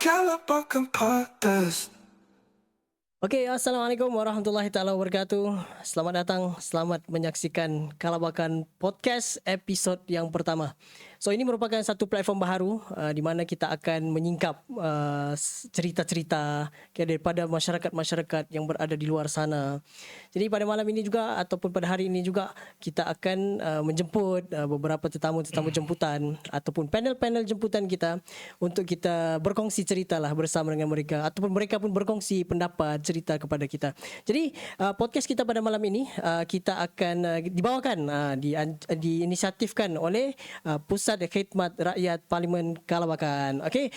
Kalabakan Podcast. Okey, Assalamualaikum warahmatullahi taala wabarakatuh. Selamat datang, selamat menyaksikan Kalabakan Podcast episod yang pertama. So ini merupakan satu platform baru di mana kita akan menyingkap cerita-cerita daripada masyarakat-masyarakat yang berada di luar sana. Jadi pada malam ini juga ataupun pada hari ini juga kita akan menjemput beberapa tetamu-tetamu jemputan ataupun panel-panel jemputan kita untuk kita berkongsi ceritalah bersama dengan mereka ataupun mereka pun berkongsi pendapat cerita kepada kita. Jadi podcast kita pada malam ini kita akan dibawakan diinisiatifkan oleh Pusat Khidmat Rakyat Parlimen Kalabakan. Okey.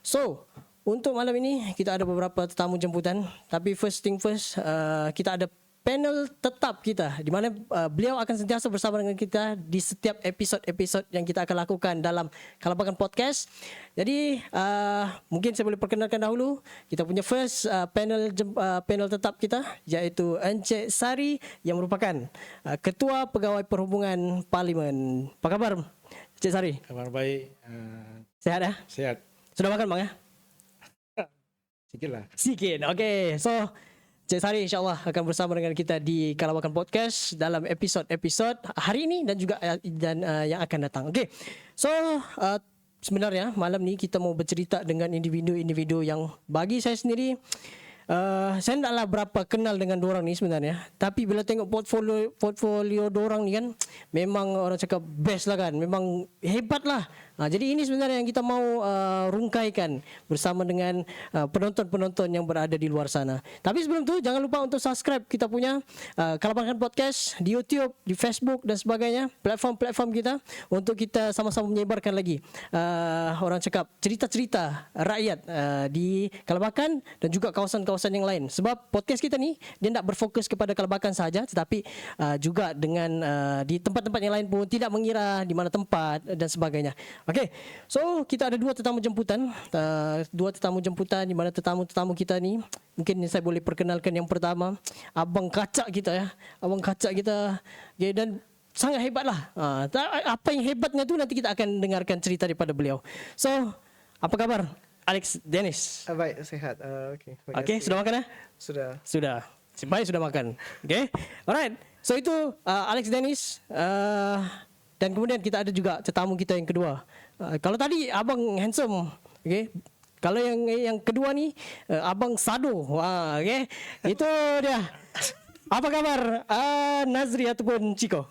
So, untuk malam ini kita ada beberapa tetamu jemputan, tapi first thing first kita ada panel tetap kita di mana beliau akan sentiasa bersama dengan kita di setiap episod-episod yang kita akan lakukan dalam Kalabakan Podcast. Jadi mungkin saya boleh perkenalkan dahulu kita punya first panel tetap kita, iaitu Encik Sari yang merupakan Ketua Pegawai Perhubungan Parlimen. Apa khabar Encik Sari? Kabar baik. Sehat ya? Sehat. Sudah makan bang ya? Sikit lah. Sikit. Okay. So Cik Sari insyaAllah akan bersama dengan kita di Kalabakan Podcast dalam episod-episod hari ini dan juga yang akan datang. Okay. So sebenarnya malam ni kita mau bercerita dengan individu-individu yang bagi saya sendiri saya taklah berapa kenal dengan dorang ni sebenarnya. Tapi bila tengok portfolio dorang ni kan, memang orang cakap best lah kan. Memang hebat lah. Jadi ini sebenarnya yang kita mau rungkaikan bersama dengan penonton-penonton yang berada di luar sana. Tapi sebelum tu jangan lupa untuk subscribe kita punya Kalabakan Podcast di YouTube, di Facebook dan sebagainya, platform-platform kita untuk kita sama-sama menyebarkan lagi orang cakap cerita-cerita rakyat di Kalabakan dan juga kawasan-kawasan yang lain. Sebab podcast kita ni dia tak berfokus kepada Kalabakan sahaja, tetapi juga dengan di tempat-tempat yang lain pun, tidak mengira di mana tempat dan sebagainya. Okey, so kita ada dua tetamu jemputan di mana tetamu-tetamu kita ni mungkin saya boleh perkenalkan yang pertama, abang kacak kita ya, okay, dan sangat hebat lah. Apa yang hebatnya tu nanti kita akan dengarkan cerita daripada beliau. So, apa kabar Alex Dennis? Baik, sehat. Okey, sudah makan Sudah. Baik, sudah makan. Okey. Alright. So itu Alex Dennis. Dan kemudian kita ada juga tetamu kita yang kedua. Kalau tadi abang handsome, okey. Kalau yang kedua ni abang Sado. Wah, okey. Itu dia. Apa kabar Nazri ataupun Chico?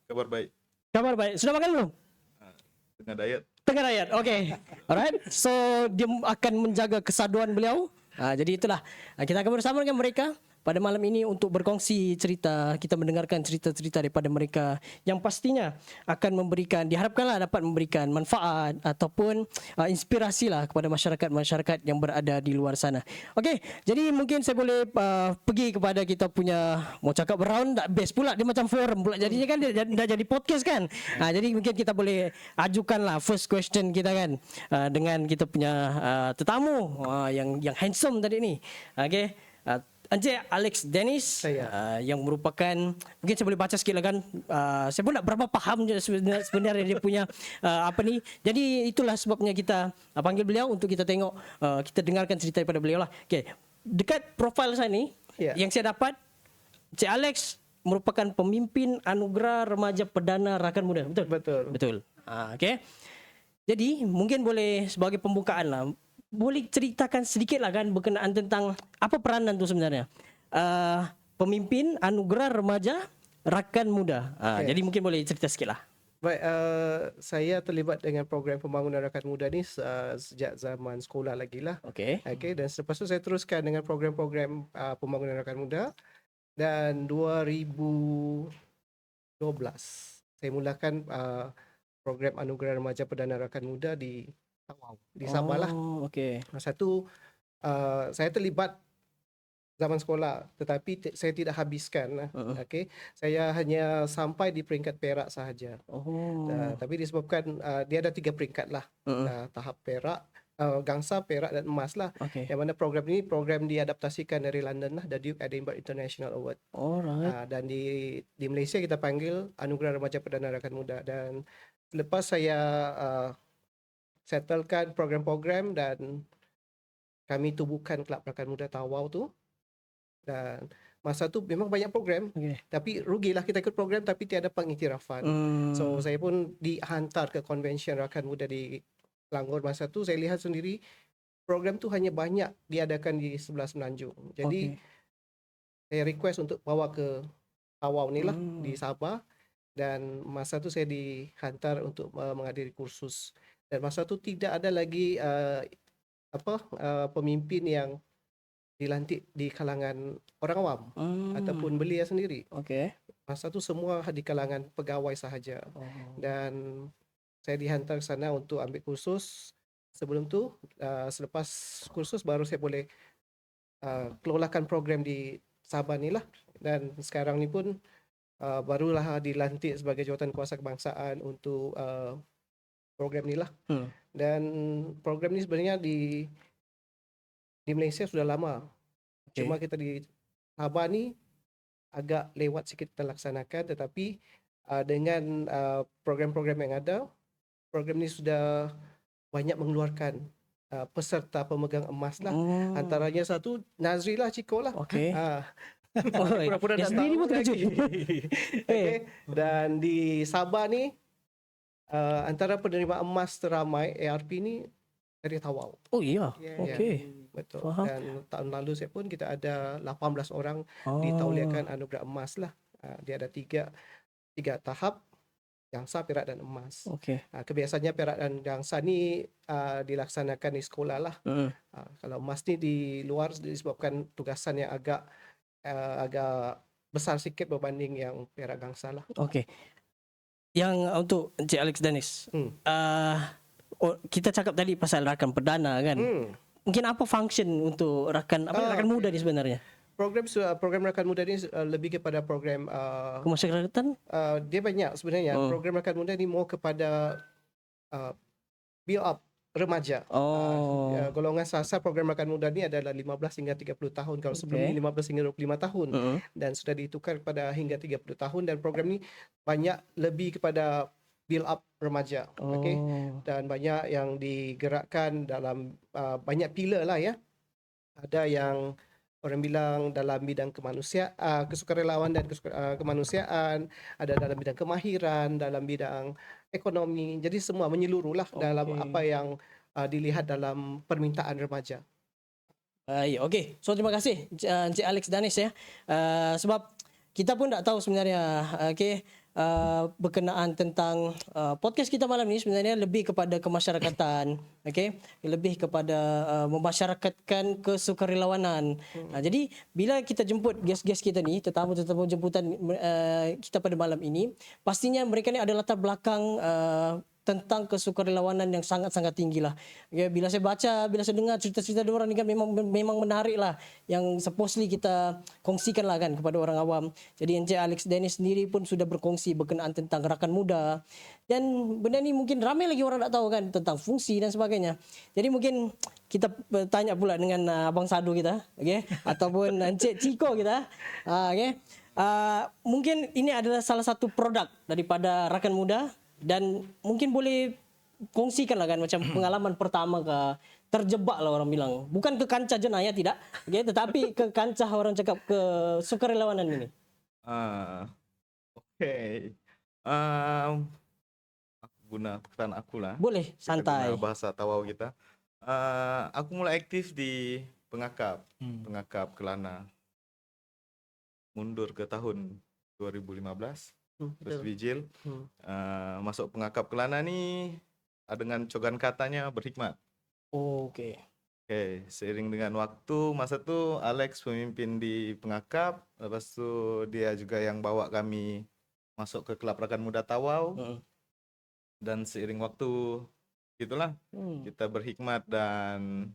Kabar baik. Kabar baik. Sudah makan belum? Tengah diet. Okey. Alright. So dia akan menjaga kesaduan beliau. Jadi itulah kita akan bersama dengan mereka pada malam ini untuk berkongsi cerita, kita mendengarkan cerita-cerita daripada mereka yang pastinya akan diharapkanlah dapat memberikan manfaat ataupun inspirasi lah kepada masyarakat-masyarakat yang berada di luar sana. Okey, jadi mungkin saya boleh pergi kepada kita punya, mau cakap round tak best pula, dia macam forum pula jadinya kan, dia dah jadi podcast kan. Jadi mungkin kita boleh ajukanlah first question kita kan dengan kita punya tetamu yang handsome tadi ni. Okey. Encik Alex Dennis yang merupakan, mungkin saya boleh baca sikit lah kan, saya pun tak berapa faham sebenarnya dia punya apa ni. Jadi itulah sebabnya kita panggil beliau untuk kita tengok, kita dengarkan cerita daripada beliau lah. Okay. Dekat profil saya ni yang saya dapat, Encik Alex merupakan pemimpin Anugerah Remaja Perdana Rakan Muda. Betul. Okay. Jadi mungkin boleh sebagai pembukaan lah, boleh ceritakan sedikit lah kan berkenaan tentang apa peranan tu sebenarnya. Pemimpin Anugerah Remaja Rakan Muda. Jadi mungkin boleh cerita sikit lah. Baik, saya terlibat dengan program pembangunan rakan muda ni sejak zaman sekolah lagi lah. Okey. Dan selepas tu saya teruskan dengan program-program pembangunan rakan muda. Dan 2012 saya mulakan program Anugerah Remaja Perdana Rakan Muda di Sabah lah. Okey. Satu, saya terlibat zaman sekolah tetapi saya tidak habiskan. Okey, saya hanya sampai di peringkat perak sahaja. Tapi disebabkan dia ada 3 peringkat lah. Tahap perak, gangsa, perak dan emas lah. Yang mana program diadaptasikan dari London lah, The Duke Edinburgh International Award. Dan di Malaysia kita panggil Anugerah Remaja Perdana Rakan Muda. Dan selepas saya settlekan program-program dan kami tubuhkan Kelab Rakan Muda Tawau tu. Dan masa tu memang banyak program, tapi rugilah kita ikut program tapi tiada pengiktirafan. So saya pun dihantar ke konvensyen Rakan Muda di Selangor. Masa tu saya lihat sendiri program tu hanya banyak diadakan di sebelah Semenanjung. Jadi saya request untuk bawa ke Tawau ni lah di Sabah, dan masa tu saya dihantar untuk menghadiri kursus. Dan masa tu tidak ada lagi pemimpin yang dilantik di kalangan orang awam ataupun belia sendiri. Masa tu semua di kalangan pegawai sahaja. Dan saya dihantar ke sana untuk ambil kursus. Sebelum tu, selepas kursus baru saya boleh kelolakan program di Sabah ni lah. Dan sekarang ni pun barulah dilantik sebagai jawatan kuasa kebangsaan untuk program ni lah. Dan program ni sebenarnya di Malaysia sudah lama. Cuma kita di Sabah ni agak lewat sikit kita laksanakan, tetapi dengan program-program yang ada, program ni sudah banyak mengeluarkan peserta pemegang emas lah. Antaranya satu Nazri lah, Ciko lah. Pura-pura tak tahu lagi. Dan di Sabah ni antara penerima emas teramai ARP ni dari Tawau. Betul. Faham. Dan tahun lalu saya pun kita ada 18 orang ditauliakan anugerah emas lah. Dia ada tiga tahap, gangsa, perak dan emas. Kebiasaannya perak dan gangsa ni dilaksanakan di sekolah lah. Kalau emas ni di luar disebabkan tugasan yang agak besar sikit berbanding yang perak gangsa lah. Yang untuk Encik Alex Danis, kita cakap tadi pasal rakan perdana kan. Mungkin apa function untuk rakan muda ni sebenarnya? Program Rakan Muda ni lebih kepada program kemasyarakatan. Dia banyak sebenarnya. Program Rakan Muda ni more kepada build up remaja. Golongan sasar program Rakan Muda ni adalah 15 hingga 30 tahun. Kalau sebelum ni 15 hingga 25 tahun. Dan sudah ditukar kepada hingga 30 tahun. Dan program ni banyak lebih kepada build up remaja. Dan banyak yang digerakkan dalam banyak pilar lah ya. Ada yang orang bilang dalam bidang kemanusiaan, kesukarelawan dan kemanusiaan, ada dalam bidang kemahiran, dalam bidang ekonomi. Jadi semua menyeluruh lah dalam apa yang dilihat dalam permintaan remaja. Baik, So terima kasih Encik Alex Danis ya. Sebab kita pun tak tahu sebenarnya berkenaan tentang podcast kita malam ni sebenarnya lebih kepada kemasyarakatan, lebih kepada memasyarakatkan kesukarelawanan. Jadi bila kita jemput guest-guest kita ni, tetamu-tetamu jemputan kita pada malam ini, pastinya mereka ni ada latar belakang tentang kesukarelawanan yang sangat-sangat tinggi lah. Bila saya dengar cerita-cerita diorang ni kan memang menarik lah, yang supposedly kita kongsikan lah kan kepada orang awam. Jadi Encik Alex Danis sendiri pun sudah berkongsi berkenaan tentang rakan muda, dan benda ni mungkin ramai lagi orang tak tahu kan tentang fungsi dan sebagainya. Jadi mungkin kita tanya pula dengan Abang Sadu kita, ataupun Encik Ciko kita, mungkin ini adalah salah satu produk daripada rakan muda. Dan mungkin boleh kongsikan lah kan macam pengalaman pertama ke, terjebak lah orang bilang. Bukan ke kancah jenayah tidak, tetapi ke kancah orang cakap ke sukarelawanan ini. Aku guna pesan aku lah. Boleh, santai. Kita guna bahasa Tawau kita. Aku mulai aktif di Pengakap Kelana. Mundur ke tahun 2015. Terus Vigil. Masuk Pengakap Kelana ni dengan cogan katanya berhikmat. Seiring dengan waktu, masa tu Alex pemimpin di Pengakap, lepas tu dia juga yang bawa kami masuk ke Kelab Rakan Muda Tawau. Dan seiring waktu gitulah kita berhikmat dan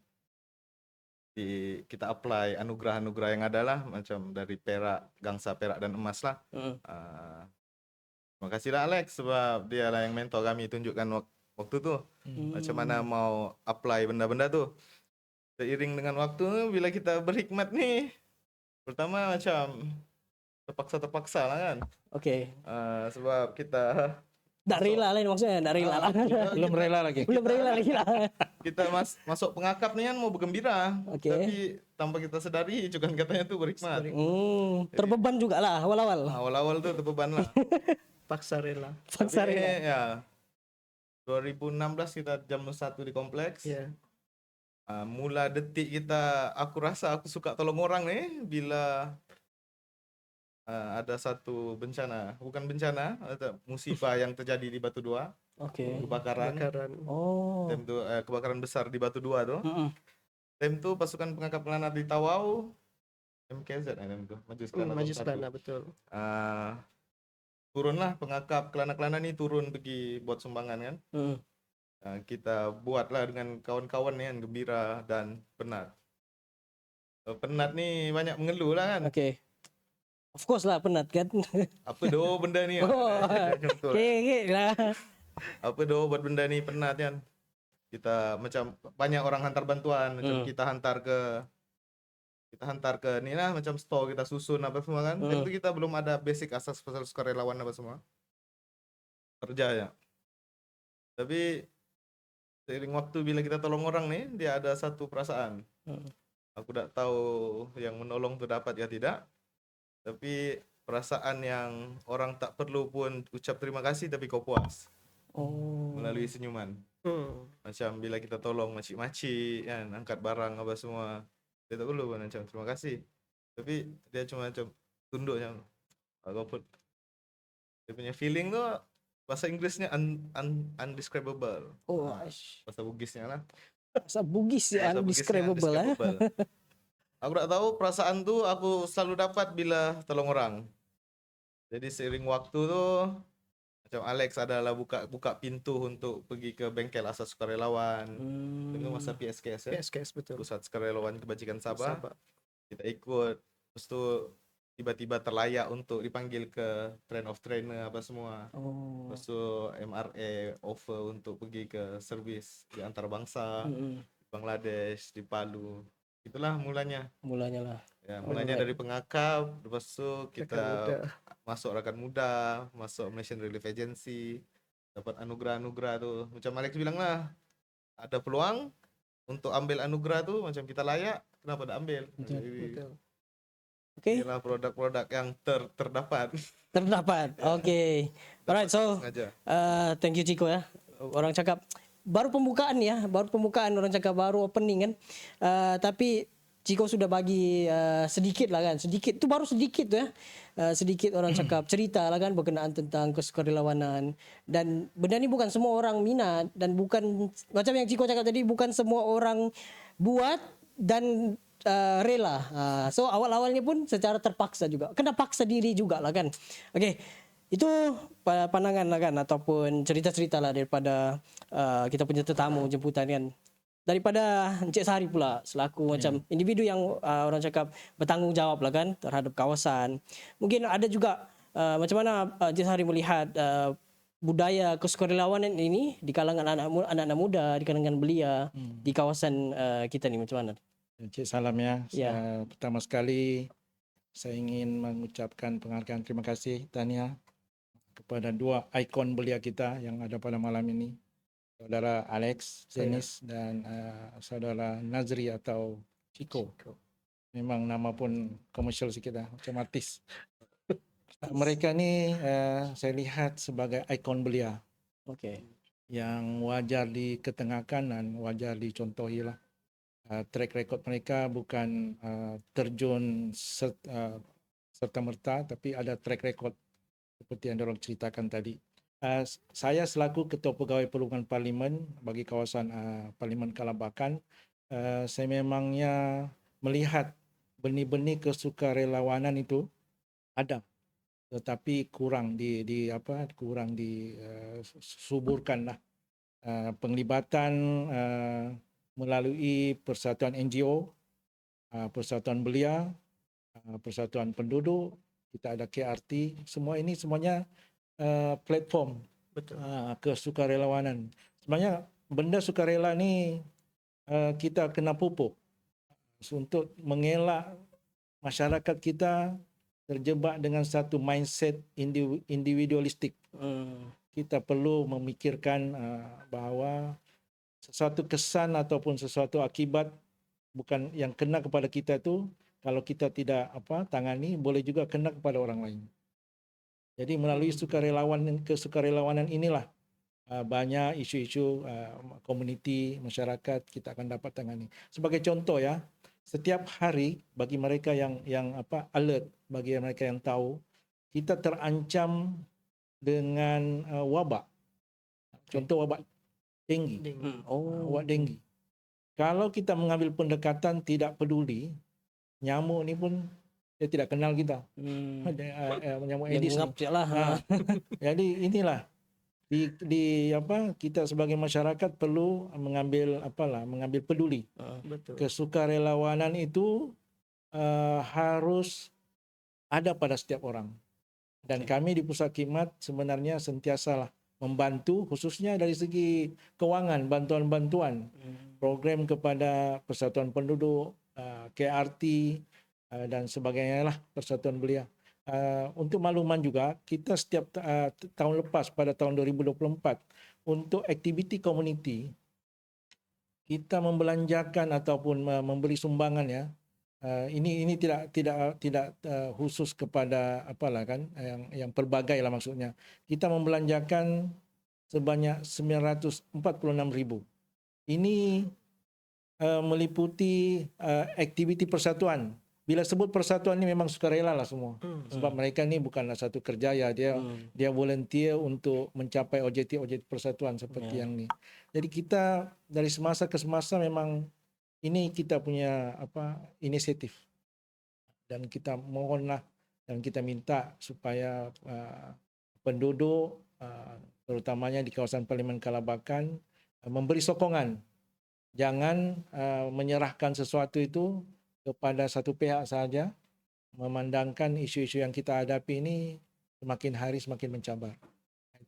kita apply anugerah-anugerah yang ada lah, macam dari perak, gangsa, perak dan emas lah. Terima kasih lah Alex, sebab dia lah yang mentor kami, tunjukkan waktu tu macam mana mau apply benda-benda tu. Seiring dengan waktu, bila kita berhikmat ni, pertama macam terpaksa lah kan. Sebab kita Tak rela lah ini maksudnya, tak rela lah. Belum rela lagi. Belum rela lagi lah. Kita masuk pengakap nih kan mau bergembira, Oke. tapi tanpa kita sadari cukan katanya tuh berhikmat. Terbeban juga lah awal-awal. Awal-awal tuh terbeban lah. Paksa rela. Paksa Tapi, rela. ya 2016 kita jam 1 di kompleks. Ya. Mula detik kita, aku rasa aku suka tolong orang nih bila ada satu bencana, bukan bencana, ada musibah yang terjadi di Batu Dua, Oke. kebakaran. Bakaran. Oh. Time tu kebakaran besar di Batu Dua tuh. Mm-mm. Time tu pasukan pengangkap granat di Tawau, MKZ time tu, Majelis Kelana Majlis 1. Kelana, betul. Turunlah pengangkap kelana-kelana nih turun pergi buat sumbangan kan. Kita buatlah dengan kawan-kawan nih kan, gembira dan penat. Penat nih banyak mengeluh lah kan. Oke. Of course lah penat kan. Apa doh benda ni? Oh. Contoh. Okay lah. Apa doh buat benda ni penat kan. Kita macam banyak orang hantar bantuan, macam kita hantar ke ni lah, macam store kita susun apa semua kan. Itu kita belum ada basic asas pasal sukarelawan apa semua. Kerja ya. Tapi seiring waktu bila kita tolong orang nih, dia ada satu perasaan. Aku tak tahu yang menolong tu dapat ya tidak. Tapi perasaan yang orang tak perlu pun ucap terima kasih tapi kau puas. Melalui senyuman. Macam bila kita tolong makcik-makcik kan, angkat barang apa semua. Dia tak perlu pun macam terima kasih. Tapi dia cuma macam tunduk macam apapun. Dia punya feeling tu bahasa Inggerisnya undescribable. Oh, Bahasa Bugisnya lah. bahasa Bugis ya, Bahasa Bugisnya undescribable lah. Aku tak tahu perasaan tu aku selalu dapat bila tolong orang. Jadi seiring waktu tu macam Alex adalah buka pintu untuk pergi ke bengkel asas sukarelawan. Itu masa PSKS ya. PSKS, betul. Pusat Sukarelawan Kebajikan Sabah. Kita ikut, lepas tu tiba-tiba terlayak untuk dipanggil ke train of trainer apa semua. Lepas tu MRA offer untuk pergi ke servis di antarabangsa, di Bangladesh, di Palu. Itulah mulanya. Mulanya lah. Ya, mulanya dari pengakap, lepas tu kita masuk rakan muda, masuk Malaysian Relief Agency, dapat anugerah-anugerah tu. Macam Alex bilang lah, ada peluang untuk ambil anugerah tu, macam kita layak, kenapa tak ambil? Betul. Okay. Inilah produk-produk yang terdapat. Terdapat. Okay. Alright, so Sengaja. thank you Chico ya. Orang cakap baru pembukaan orang cakap baru opening kan. Tapi Chico sudah bagi sedikit lah kan. Sedikit tu baru sedikit tu ya. Sedikit orang cakap cerita lah kan berkenaan tentang kesukarelawanan, dan benda ni bukan semua orang minat, dan bukan macam yang Chico cakap tadi, bukan semua orang buat dan rela. So awal-awalnya pun secara terpaksa juga. Kena paksa diri juga lah kan. Okay. Itu pandangan lah kan, ataupun cerita-cerita lah daripada kita punya tetamu jemputan kan. Daripada Encik Sari pula selaku macam individu yang orang cakap bertanggungjawab lah kan terhadap kawasan. Mungkin ada juga macam mana Encik Sari melihat budaya kesukarelawanan ini di kalangan anak-anak muda, di kalangan belia di kawasan kita ni, macam mana? Encik salam ya. Ya. Pertama sekali saya ingin mengucapkan penghargaan terima kasih tahniah kepada dua ikon belia kita yang ada pada malam ini, saudara Alex Zenis dan saudara Nazri atau Chico. Memang nama pun komersial sikit lah, macam artis. Mereka ni saya lihat sebagai ikon belia. Okay. Yang wajar diketengahkan dan wajar dicontohi lah. Track record mereka bukan terjun serta-merta, tapi ada track record seperti yang diorang ceritakan tadi. Saya selaku Ketua Pegawai Perhubungan Parlimen bagi kawasan Parlimen Kalabakan, saya memangnya melihat benih-benih kesukarelawanan itu ada, tetapi kurang disuburkan lah. Penglibatan melalui persatuan NGO, persatuan belia, persatuan penduduk, kita ada KRT, semuanya platform kesukarelawanan. Sebenarnya benda sukarela ni kita kena pupuk untuk mengelak masyarakat kita terjebak dengan satu mindset individualistik. kita perlu memikirkan bahawa sesuatu kesan ataupun sesuatu akibat bukan yang kena kepada kita tu, kalau kita tidak tangani, boleh juga kena kepada orang lain. Jadi melalui kesukarelawanan inilah banyak isu-isu komuniti, masyarakat kita akan dapat tangani. Sebagai contoh ya, setiap hari bagi mereka yang alert, bagi mereka yang tahu, kita terancam dengan wabak. Contoh wabak denggi. Wabak denggi. Kalau kita mengambil pendekatan tidak peduli, nyamuk ni pun dia tidak kenal kita. Nyamuk Aedes ni. Jadi inilah kita sebagai masyarakat perlu mengambil mengambil peduli. Betul. Kesukarelawanan itu harus ada pada setiap orang. Dan kami di Pusat Khidmat sebenarnya sentiasalah membantu, khususnya dari segi kewangan, bantuan-bantuan, program kepada Persatuan Penduduk, KRT dan sebagainya lah, Persatuan Belia. Untuk makluman juga, kita setiap tahun lepas pada tahun 2024 untuk aktiviti komuniti, kita membelanjakan ataupun memberi sumbangan ya. Ini tidak khusus kepada yang pelbagai lah maksudnya. Kita membelanjakan sebanyak 946,000. Ini meliputi aktiviti persatuan. Bila sebut persatuan ni memang sukarela lah semua. Sebab mereka ni bukanlah satu kerjaya, dia volunteer untuk mencapai objektif-objektif persatuan seperti yang ni. Jadi kita dari semasa ke semasa memang ini kita punya inisiatif, dan kita mohonlah dan kita minta supaya penduduk terutamanya di kawasan Parlimen Kalabakan memberi sokongan, jangan menyerahkan sesuatu itu kepada satu pihak sahaja, memandangkan isu-isu yang kita hadapi ini semakin hari semakin mencabar.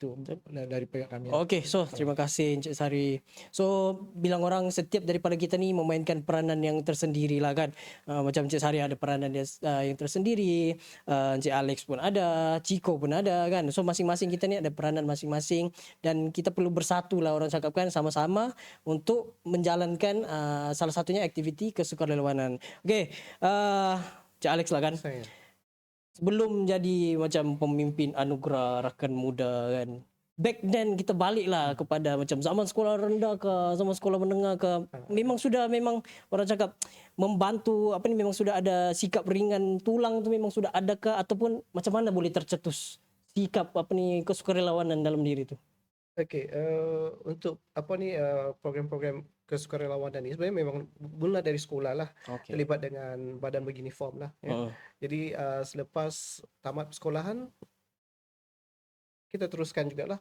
Itu dari pihak kami. Okey, so terima kasih Encik Sari. So bilang orang setiap daripada kita ni memainkan peranan yang tersendiri lah kan. Macam Encik Sari ada peranan dia yang tersendiri, Encik Alex pun ada, Chico pun ada kan. So masing-masing kita ni ada peranan masing-masing dan kita perlu bersatu lah orang cakapkan, sama-sama untuk menjalankan salah satunya aktiviti kesukarelawanan. Okey, Encik Alex lah kan. Saya. Sebelum jadi macam pemimpin anugerah rakan muda kan, back then kita baliklah kepada macam zaman sekolah rendah ke zaman sekolah menengah ke, memang orang cakap membantu memang sudah ada sikap ringan tulang tu memang sudah ada ke, ataupun macam mana boleh tercetus sikap kesukarelawanan dalam diri tu? Okey, untuk program-program kesukarelawanan ni sebenarnya memang mula dari sekolah lah, terlibat dengan badan beruniform lah ya. Jadi selepas tamat sekolahan kita teruskan jugalah.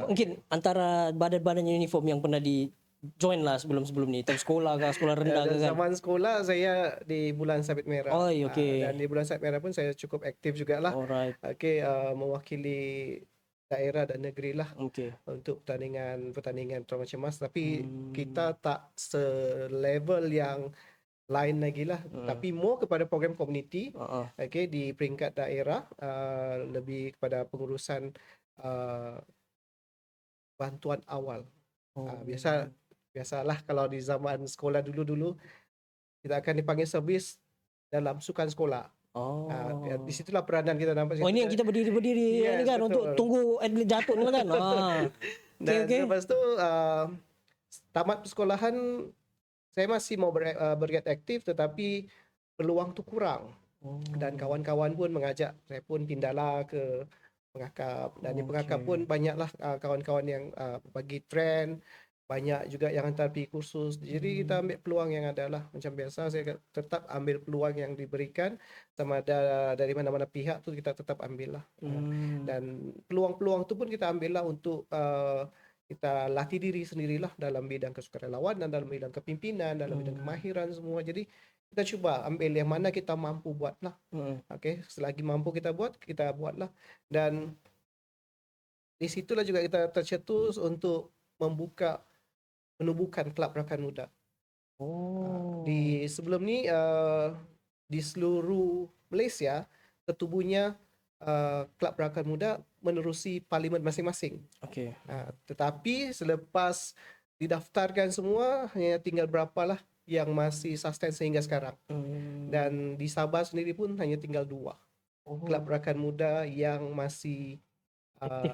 Mungkin antara badan-badan uniform yang pernah di join lah sebelum ni, tahun sekolah ke sekolah rendah ke kan? Zaman sekolah saya di Bulan Sabit Merah. Dan di Bulan Sabit Merah pun saya cukup aktif jugalah. Alright. Mewakili daerah dan negeri lah untuk pertandingan Terombang Cemas, tapi kita tak selevel yang lain lagi lah, tapi more kepada program komuniti di peringkat daerah, lebih kepada pengurusan bantuan awal. Biasalah kalau di zaman sekolah dulu kita akan dipanggil servis dalam sukan sekolah. Di situlah peranan kita nampak. Ini yang kita berdiri ni kan, betul. Untuk tunggu atlet jatuh ni kan. Dan lepas tu tamat persekolahan saya masih mau bergiat aktif, tetapi peluang tu kurang. Dan kawan-kawan pun mengajak saya pun pindahlah ke pengakap, dan di pengakap pun banyaklah kawan-kawan yang bagi trend, banyak juga yang hantar pergi kursus. Jadi kita ambil peluang yang ada lah. Macam biasa saya tetap ambil peluang yang diberikan, sama ada dari mana-mana pihak tu kita tetap ambil lah. Dan peluang-peluang tu pun kita ambil lah untuk kita latih diri sendirilah dalam bidang kesukarelawanan, dalam bidang kepimpinan, dalam bidang kemahiran semua. Jadi kita cuba ambil yang mana kita mampu buat lah. Selagi mampu kita buat lah. Dan di situlah juga kita tercetus untuk menubuhkan kelab rakan muda. Di sebelum ni di seluruh Malaysia tertubuhnya Kelab Rakan Muda menerusi parlimen masing-masing. Okey. Tetapi selepas didaftarkan semua, hanya tinggal berapalah yang masih sustain sehingga sekarang. Dan di Sabah sendiri pun hanya tinggal 2 Kelab Rakan Muda yang masih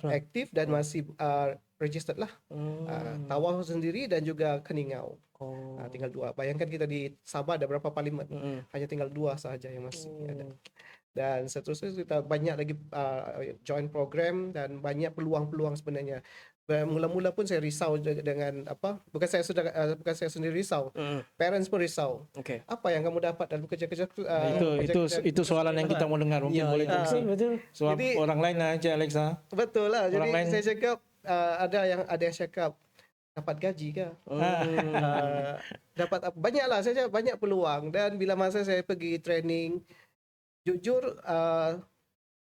aktif dan masih registered lah. Tawau sendiri dan juga Keningau. Tinggal 2. Bayangkan kita di Sabah ada berapa parlimen? Hanya tinggal 2 sahaja yang masih ada. Dan seterusnya kita banyak lagi join program dan banyak peluang-peluang sebenarnya. Mula-mula pun saya risau dengan bukan saya sendiri risau, parents pun risau. Okey. Apa yang kamu dapat dalam kerja-kerja Itu soalan yang kita mau dengar, mungkin boleh kongsi. Betul. Sebab Jadi- orang lain aja Alexa. Betul lah. Jadi Orang lain- saya cakap ada yang cakap dapat gaji ke? Dapat apa? Banyak lah, saya cakap banyak peluang. Dan bila masa saya pergi training, jujur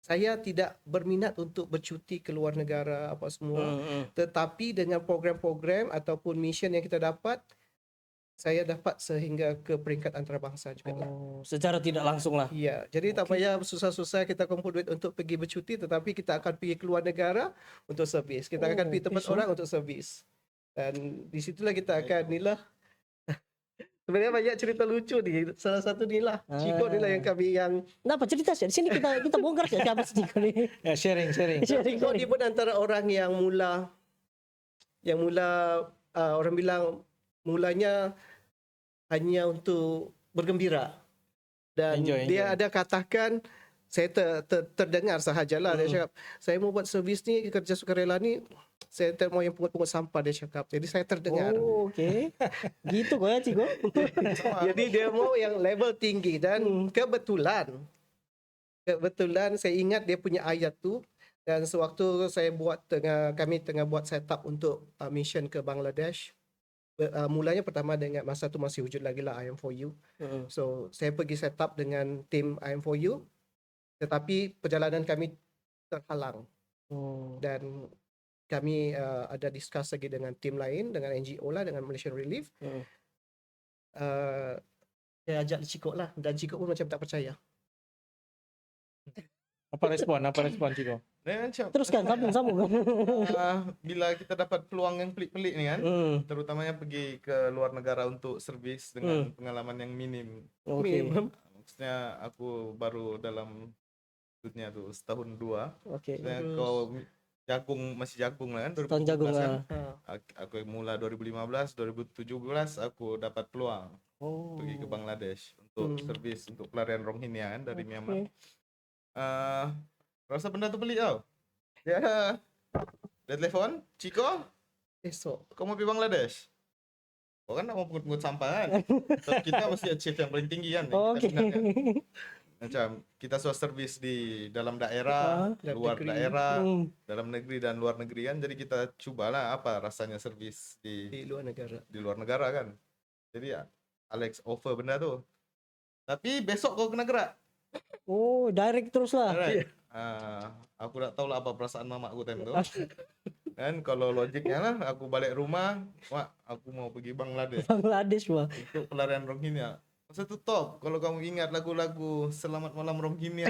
saya tidak berminat untuk bercuti ke luar negara apa semua. Tetapi dengan program-program ataupun mission yang kita dapat, saya dapat sehingga ke peringkat antarabangsa juga lah. Secara tidak langsung lah. Ya, jadi tak payah susah-susah kita kumpul duit untuk pergi bercuti, tetapi kita akan pergi keluar negara untuk servis. Kita akan pergi tempat orang untuk servis. Dan di situlah kita akan inilah. Sebenarnya banyak cerita lucu ni. Salah satu ni lah. Cikgu ni lah yang kami yang Kenapa cerita sih? Di sini kita bongkar sih siapa sih ni. Ya, sharing. Cikgu ni pun antara orang yang mula orang bilang mulanya hanya untuk bergembira. Dan Enjoy. dia ada katakan, saya terdengar sahajalah, dia cakap, saya mau buat servis ni, kerja sukarela ni, saya tak mau yang pungut-pungut sampah, dia cakap. Jadi saya terdengar. Oh, okey. Gitu kau ya, Cikgu. Jadi dia mau yang level tinggi. Dan kebetulan saya ingat dia punya ayat tu. Dan sewaktu kami tengah buat setup untuk mission ke Bangladesh, mulanya pertama dengan masa tu masih wujud lagi lah IM4U. So saya pergi setup dengan tim IM4U, tetapi perjalanan kami terhalang. Dan kami ada discuss lagi dengan tim lain, dengan NGO lah, dengan Malaysian Relief. Saya ajak Cikgu lah, dan Cikgu pun macam tak percaya. Apa respon Ciko? Dan macam Teruskan, sambung. bila kita dapat peluang yang pelik-pelik ni kan, terutamanya pergi ke luar negara untuk servis dengan pengalaman yang minim. Okey. Maksudnya aku baru dalam dunia tu setahun 2. Okey. Kau masih jagung lah kan, Tahun 2017 jagung kan. lah. Aku mula 2015, 2017 aku dapat peluang pergi ke Bangladesh untuk servis untuk pelarian Rohingya kan dari Myanmar. Rasa benda tu pelik tau. Dia telefon, Ciko, Esok. kau mau pergi Bangladesh? Kau kan nak mau pungut-pungut sampah kan? Tapi kita mesti achieve yang paling tinggi kan. yang kita Okey. minat kan. Macam kita sudah servis di dalam daerah, luar negeri. daerah, dalam negeri dan luar negeri kan. Jadi kita cubalah apa rasanya servis Di luar negara. di luar negara kan. Jadi Alex offer benda tu. Tapi besok kau kena gerak. Oh, direct terus lah. Alright. Aku tak tahu lah apa perasaan mamak aku time tu. Kan kalau logiknya lah aku balik rumah, mak aku mau pergi Bangladesh Bangladesh wah. untuk pelarian Rohingya. Masa tu top kalau kamu ingat lagu-lagu Selamat Malam Rohingya.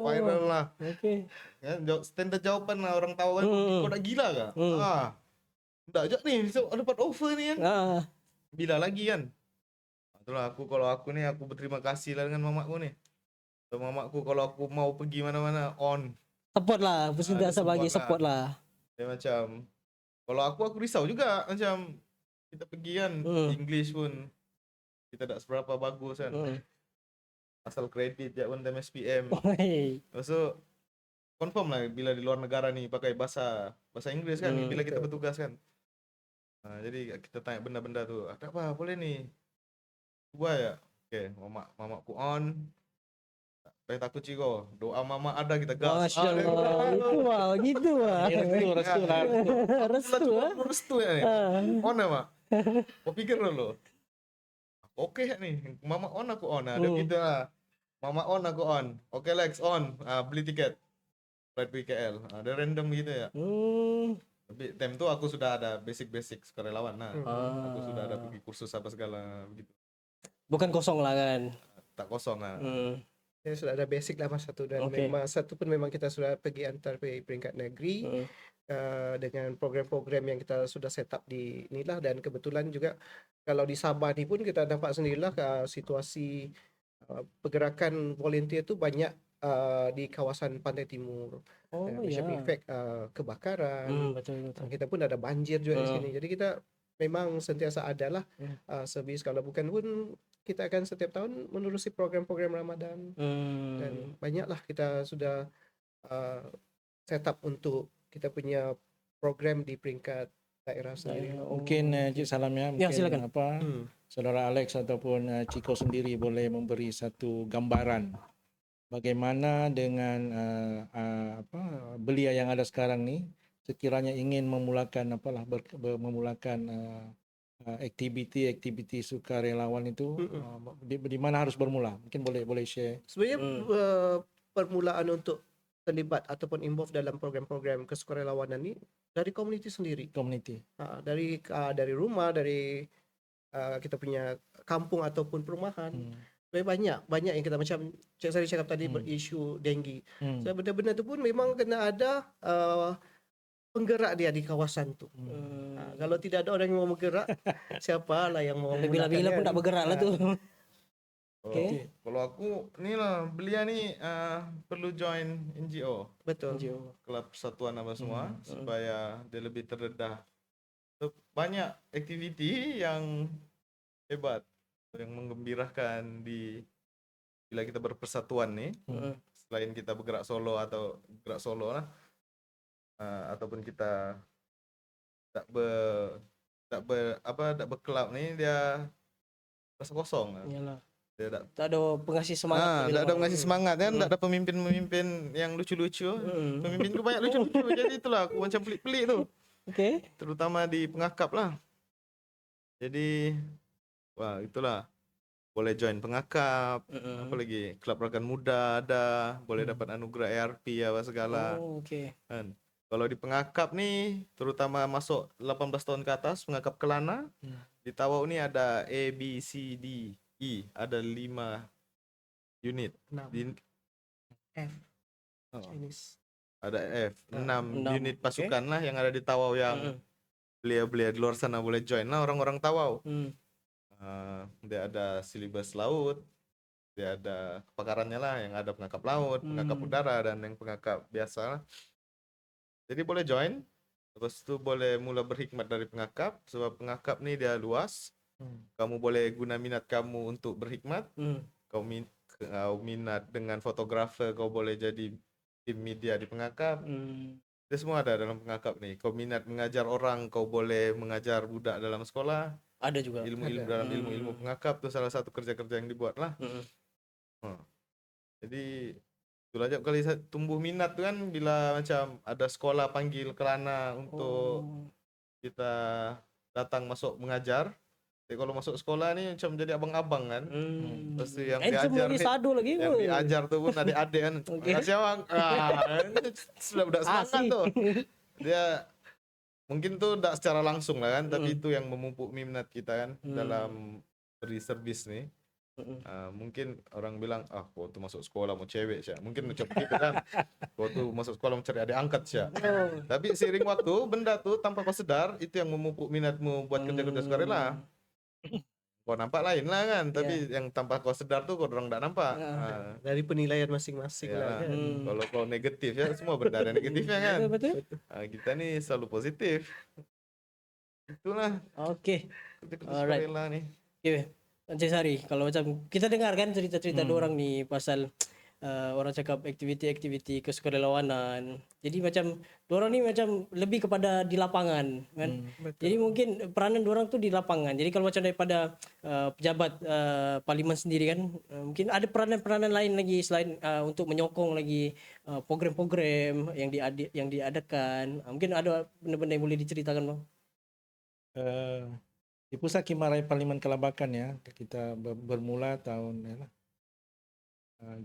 Viral lah. Okey. Kan standard jawapan lah orang tahu kan. Kau dah gila ke? Tak ajak ni, so dapat offer ni kan. Bila lagi kan? Itulah kalau aku ni aku berterima kasih lah dengan mamakku ni. So mamakku kalau aku mau pergi mana-mana on. Support lah, mesti Ada dah bagi support support lah. Dia macam kalau aku risau juga macam kita pergi kan English pun kita tak seberapa bagus kan. Asal kredit je pun time SPM. Lepas tu confirm lah bila di luar negara ni pakai bahasa Inggeris kan bila kita bertugas kan. Jadi kita tanya benda-benda tu. Ada apa boleh ni? Cuba ya. Okey, mamakku on. Tak takut Ciko. Doa mama ada kita gas. Masya-Allah. Itu wah, gitu wah. Restu lah. Restu ah. Restu ya ni. On ya, Mak? Kau pikir dulu. Okey ni. Mama on aku on. Dia gitu lah. Mama on aku on. Okey Lex on. Beli tiket. Flight pergi KL. Dia random gitu ya. Tapi time tu aku sudah ada basic sukarelawan lah. Aku sudah ada pergi kursus apa segala begitu. Bukan kosong lah kan. Tak kosong lah. Ya, sudah ada basic lah masa tu, dan Okey. memang satu pun memang kita sudah pergi antar pergi peringkat negeri dengan program-program yang kita sudah set up di inilah, dan kebetulan juga kalau di Sabah ni pun kita nampak sendirilah situasi pergerakan volunteer tu banyak di kawasan Pantai Timur. Oh Macam ya. efek kebakaran. Betul betul. Kita pun ada banjir juga di Hmm. sini. Jadi kita memang sentiasa ada lah servis. Kalau bukan pun kita akan setiap tahun menerusi program-program Ramadan, dan banyaklah kita sudah uh, set up untuk kita punya program di peringkat daerah sendiri. Mungkin Cik Salam ya, Ya, mungkin silakan. Saudara Alex ataupun Ciko sendiri boleh memberi satu gambaran bagaimana dengan belia yang ada sekarang ni sekiranya ingin memulakan memulakan aktiviti sukarelawan itu di mana harus bermula? Mungkin boleh share. Sebenarnya permulaan untuk terlibat ataupun involve dalam program-program kesukarelawanan ni dari komuniti sendiri. Community. Dari rumah, dari kita punya kampung ataupun perumahan. Sebenarnya banyak yang kita, macam Cik Sari cakap tadi, berisu denggi. So, benda-benda tu pun memang kena ada penggerak dia di kawasan tu. Kalau tidak ada orang yang mau bergerak, siapalah yang mau Bila-bila pun tak bergerak lah tu. Okay. Kalau aku ni lah, belia ni perlu join NGO, Betul. Kelab Persatuan apa semua, supaya dia lebih terdedah. So, banyak aktiviti yang hebat, yang menggembirakan bila kita berpersatuan ni. Selain kita bergerak solo lah, ataupun kita tak berkelab ni, dia rasa kosong. Yalah. Dia Tak ada pengasih semangat. tak ada mengasih semangat kan, tak ada pemimpin-pemimpin yang lucu-lucu. Pemimpin tu banyak lucu-lucu. Jadi itulah aku macam pelik-pelik tu. Okey. Terutama di pengakap lah. Jadi itulah. Boleh join pengakap, apa lagi, Kelab Rakan Muda ada, boleh dapat anugerah ARP apa segala. Oh, okey. Kan. Kalau di pengakap ni, terutama masuk 18 tahun ke atas, pengakap Kelana, di Tawau ni ada A, B, C, D, E, ada 5 unit. F. Chinese. Ada F, 6 6, unit pasukan lah yang ada di Tawau, yang belia-belia di luar sana boleh join lah, orang-orang Tawau. Dia ada silibus laut, dia ada kepakarannya lah, yang ada pengakap laut, pengakap udara, dan yang pengakap biasa lah. Jadi boleh join. Lepas tu boleh mula berkhidmat dari pengakap, sebab pengakap ni dia luas. Kamu boleh guna minat kamu untuk berkhidmat. Kau minat dengan fotografer, kau boleh jadi tim media di pengakap. Itu semua ada dalam pengakap ni. Kau minat mengajar orang, kau boleh mengajar budak dalam sekolah. Ada juga. Ilmu-ilmu dalam ilmu pengakap tu salah satu kerja-kerja yang dibuat lah. Jadi itulah aja kali tumbuh minat tu kan, bila macam ada sekolah panggil Kelana untuk kita datang masuk mengajar. Jadi kalau masuk sekolah ni macam jadi abang-abang kan. Lepas tu yang diajar ni, yang diajar tu pun adik-adik kan. Makasih abang. Sudah budak semangat tu. Dia mungkin tu tak secara langsung lah kan, tapi itu yang memupuk minat kita kan dalam beri servis ni. Mungkin orang bilang, waktu masuk sekolah mau cewek sya. Mungkin macam begitu kan. Waktu masuk sekolah mau cari adik angkat sya. Tapi seiring waktu, benda tu tanpa kau sedar, itu yang memupuk minatmu buat kerja-kerja sukarela. Kau nampak lain lah kan, tapi yang tanpa kau sedar tu kau orang tak nampak. Dari penilaian masing-masing lah kan. Kalau kau negatif ya, semua benda ada negatifnya kan. Betul. Kita ni selalu positif. Itulah. Okey. Alright. Ni. Okay. Encik Sari, kalau macam kita dengar kan cerita-cerita diorang ni pasal orang cakap aktiviti-aktiviti kesukarelawanan. Jadi macam diorang ni macam lebih kepada di lapangan kan. Jadi mungkin peranan diorang tu di lapangan. Jadi kalau macam daripada pejabat parlimen sendiri kan, mungkin ada peranan-peranan lain lagi selain untuk menyokong lagi program-program yang diadakan. Mungkin ada benda-benda yang boleh diceritakan bang. Di Pusat Kimarai Parlimen Kelabakan ya, kita bermula tahun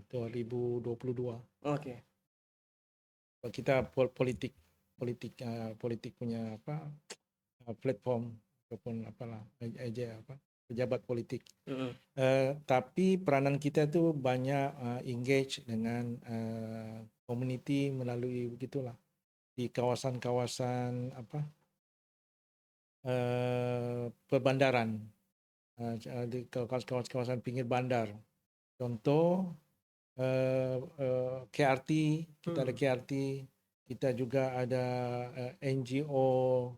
2022. Okey. Kita politik punya platform ataupun apalah pejabat politik. Mm-mm. Tapi peranan kita tu banyak engage dengan community melalui begitulah di kawasan-kawasan perbandaran, di kawasan pinggir bandar. Contoh KRT, kita ada KRT, kita juga ada NGO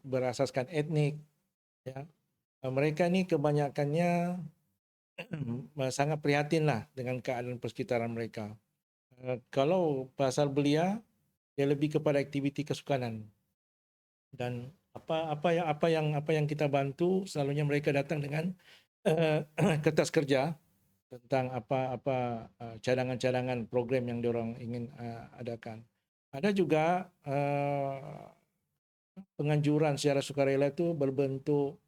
berasaskan etnik, ya. Mereka ni kebanyakannya sangat prihatin lah dengan keadaan persekitaran mereka. Kalau pasal belia, dia lebih kepada aktiviti kesukanan. Dan apa yang kita bantu, selalunya mereka datang dengan kertas kerja tentang apa cadangan-cadangan program yang diorang ingin adakan. Ada juga penganjuran secara sukarela itu berbentuk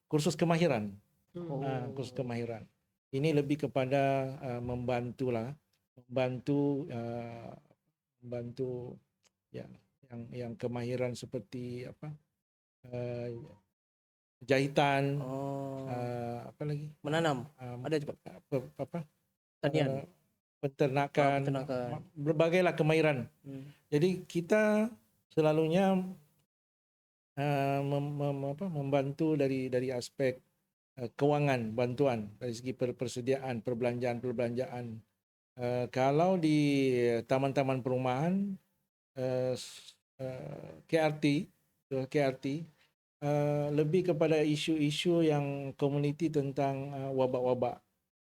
kursus kemahiran. Kursus kemahiran. Ini lebih kepada membantu ya yang kemahiran seperti jahitan, apa lagi? Menanam. Ada juga tanian. Peternakan, berbagailah kemahiran. Jadi kita selalunya membantu dari aspek kewangan, bantuan dari segi persediaan, perbelanjaan. Kalau di taman-taman perumahan, KRT lebih kepada isu-isu yang komuniti tentang wabak-wabak.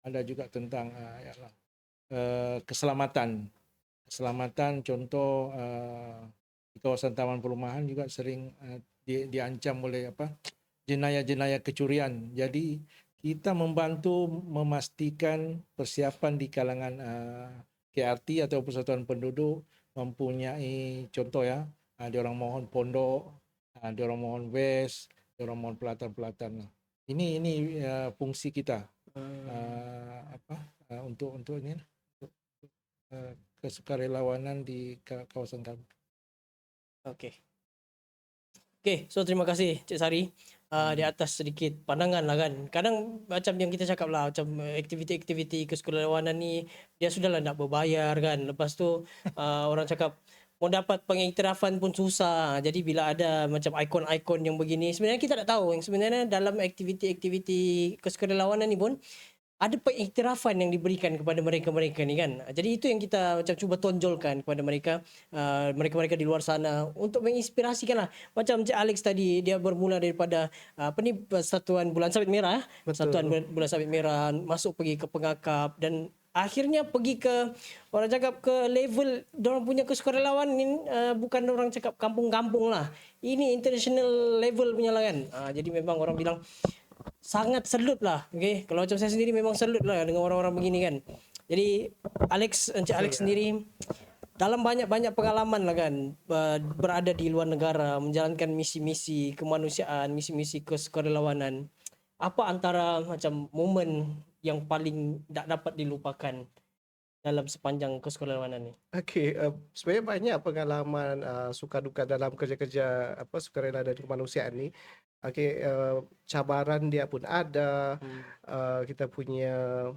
Ada juga tentang keselamatan, contoh di kawasan taman perumahan juga sering diancam oleh jenayah-jenayah kecurian. Jadi kita membantu memastikan persiapan di kalangan KRT atau persatuan penduduk mempunyai contoh ya, diorang mohon pondok, diorang mohon vest, diorang mohon pelatan-pelatan. Ini fungsi kita untuk ini kesukarelawanan di kawasan kami. Okey, so terima kasih Cik Sari di atas sedikit pandangan lah kan. Kadang macam yang kita cakap lah, macam aktiviti-aktiviti kesukarelawanan ni dia sudahlah nak berbayar kan. Lepas tu orang cakap mau dapat pengiktirafan pun susah. Jadi bila ada macam ikon-ikon yang begini, sebenarnya kita tak tahu yang sebenarnya dalam aktiviti-aktiviti kesukarelawanan ni pun ada pengiktirafan yang diberikan kepada mereka-mereka ni kan. Jadi itu yang kita macam cuba tonjolkan kepada mereka, mereka-mereka di luar sana untuk menginspirasikan lah. Macam Cik Alex tadi, dia bermula daripada Persatuan Bulan Sabit Merah. Persatuan Bulan Sabit Merah, masuk pergi ke pengakap dan akhirnya pergi ke, orang cakap ke level diorang punya kesukarelawan ni, bukan orang cakap kampung-kampung lah. Ini international level punya lah kan. Jadi memang orang bilang sangat salut lah. Okay? Kalau macam saya sendiri memang salut lah dengan orang-orang begini kan. Jadi Encik Alex sendiri dalam banyak-banyak pengalaman lah kan, berada di luar negara, menjalankan misi-misi kemanusiaan, misi-misi kesukarelawanan. Apa antara macam momen yang paling tak dapat dilupakan dalam sepanjang kesukarelawanan ni? Okey, sebenarnya banyak pengalaman suka duka dalam kerja-kerja sukarela dan kemanusiaan ni. Okey, cabaran dia pun ada. Kita punya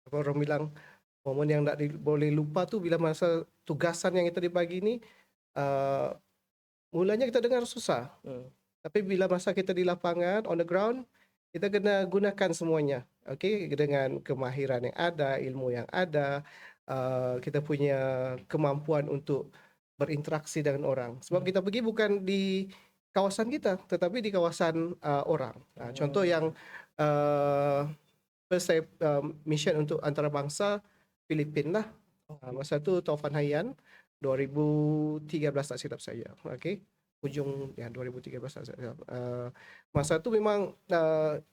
orang bilang momen yang tak boleh lupa tu bila masa tugasan yang kita dibagi ni, mulanya kita dengar susah. Tapi bila masa kita di lapangan, on the ground, kita kena gunakan semuanya. Okey, dengan kemahiran yang ada, ilmu yang ada, kita punya kemampuan untuk berinteraksi dengan orang. Sebab kita pergi bukan di kawasan kita, tetapi di kawasan orang. Contoh yang first saya mission untuk antarabangsa Filipina lah. Masa tu Taufan Haiyan 2013 tak silap saya. Okey. Hujung 2013 tak silap. Masa tu memang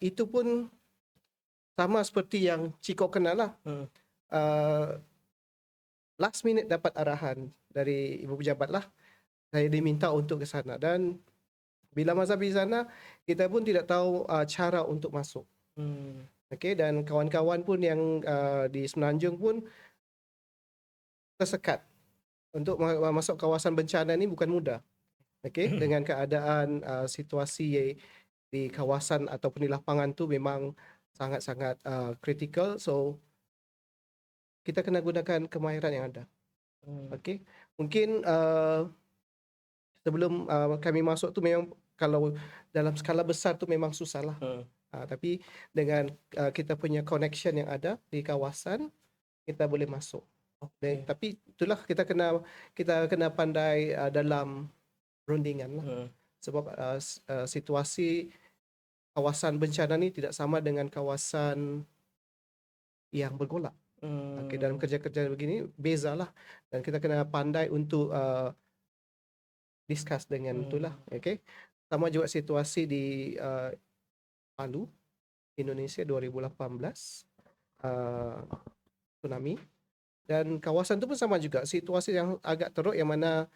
itu pun sama seperti yang Ciko kenal lah. Last minute dapat arahan dari ibu pejabat lah. Saya diminta untuk ke sana dan bila masa di sana kita pun tidak tahu cara untuk masuk. Okey, dan kawan-kawan pun yang di Semenanjung pun tersekat. Untuk masuk kawasan bencana ni bukan mudah. Okey, dengan keadaan situasi di kawasan ataupun di lapangan tu memang sangat-sangat kritikal. So kita kena gunakan kemahiran yang ada. Okey. Mungkin sebelum kami masuk tu memang kalau dalam skala besar tu memang susah lah. Tapi dengan kita punya connection yang ada di kawasan, kita boleh masuk. Tapi itulah kita kena pandai dalam perundingan lah. Sebab situasi kawasan bencana ni tidak sama dengan kawasan yang bergolak. Okay, dalam kerja-kerja begini bezalah, dan kita kena pandai untuk discuss dengan itulah. Okay. Sama juga situasi di Palu, Indonesia 2018, tsunami, dan kawasan tu pun sama juga situasi yang agak teruk, yang mana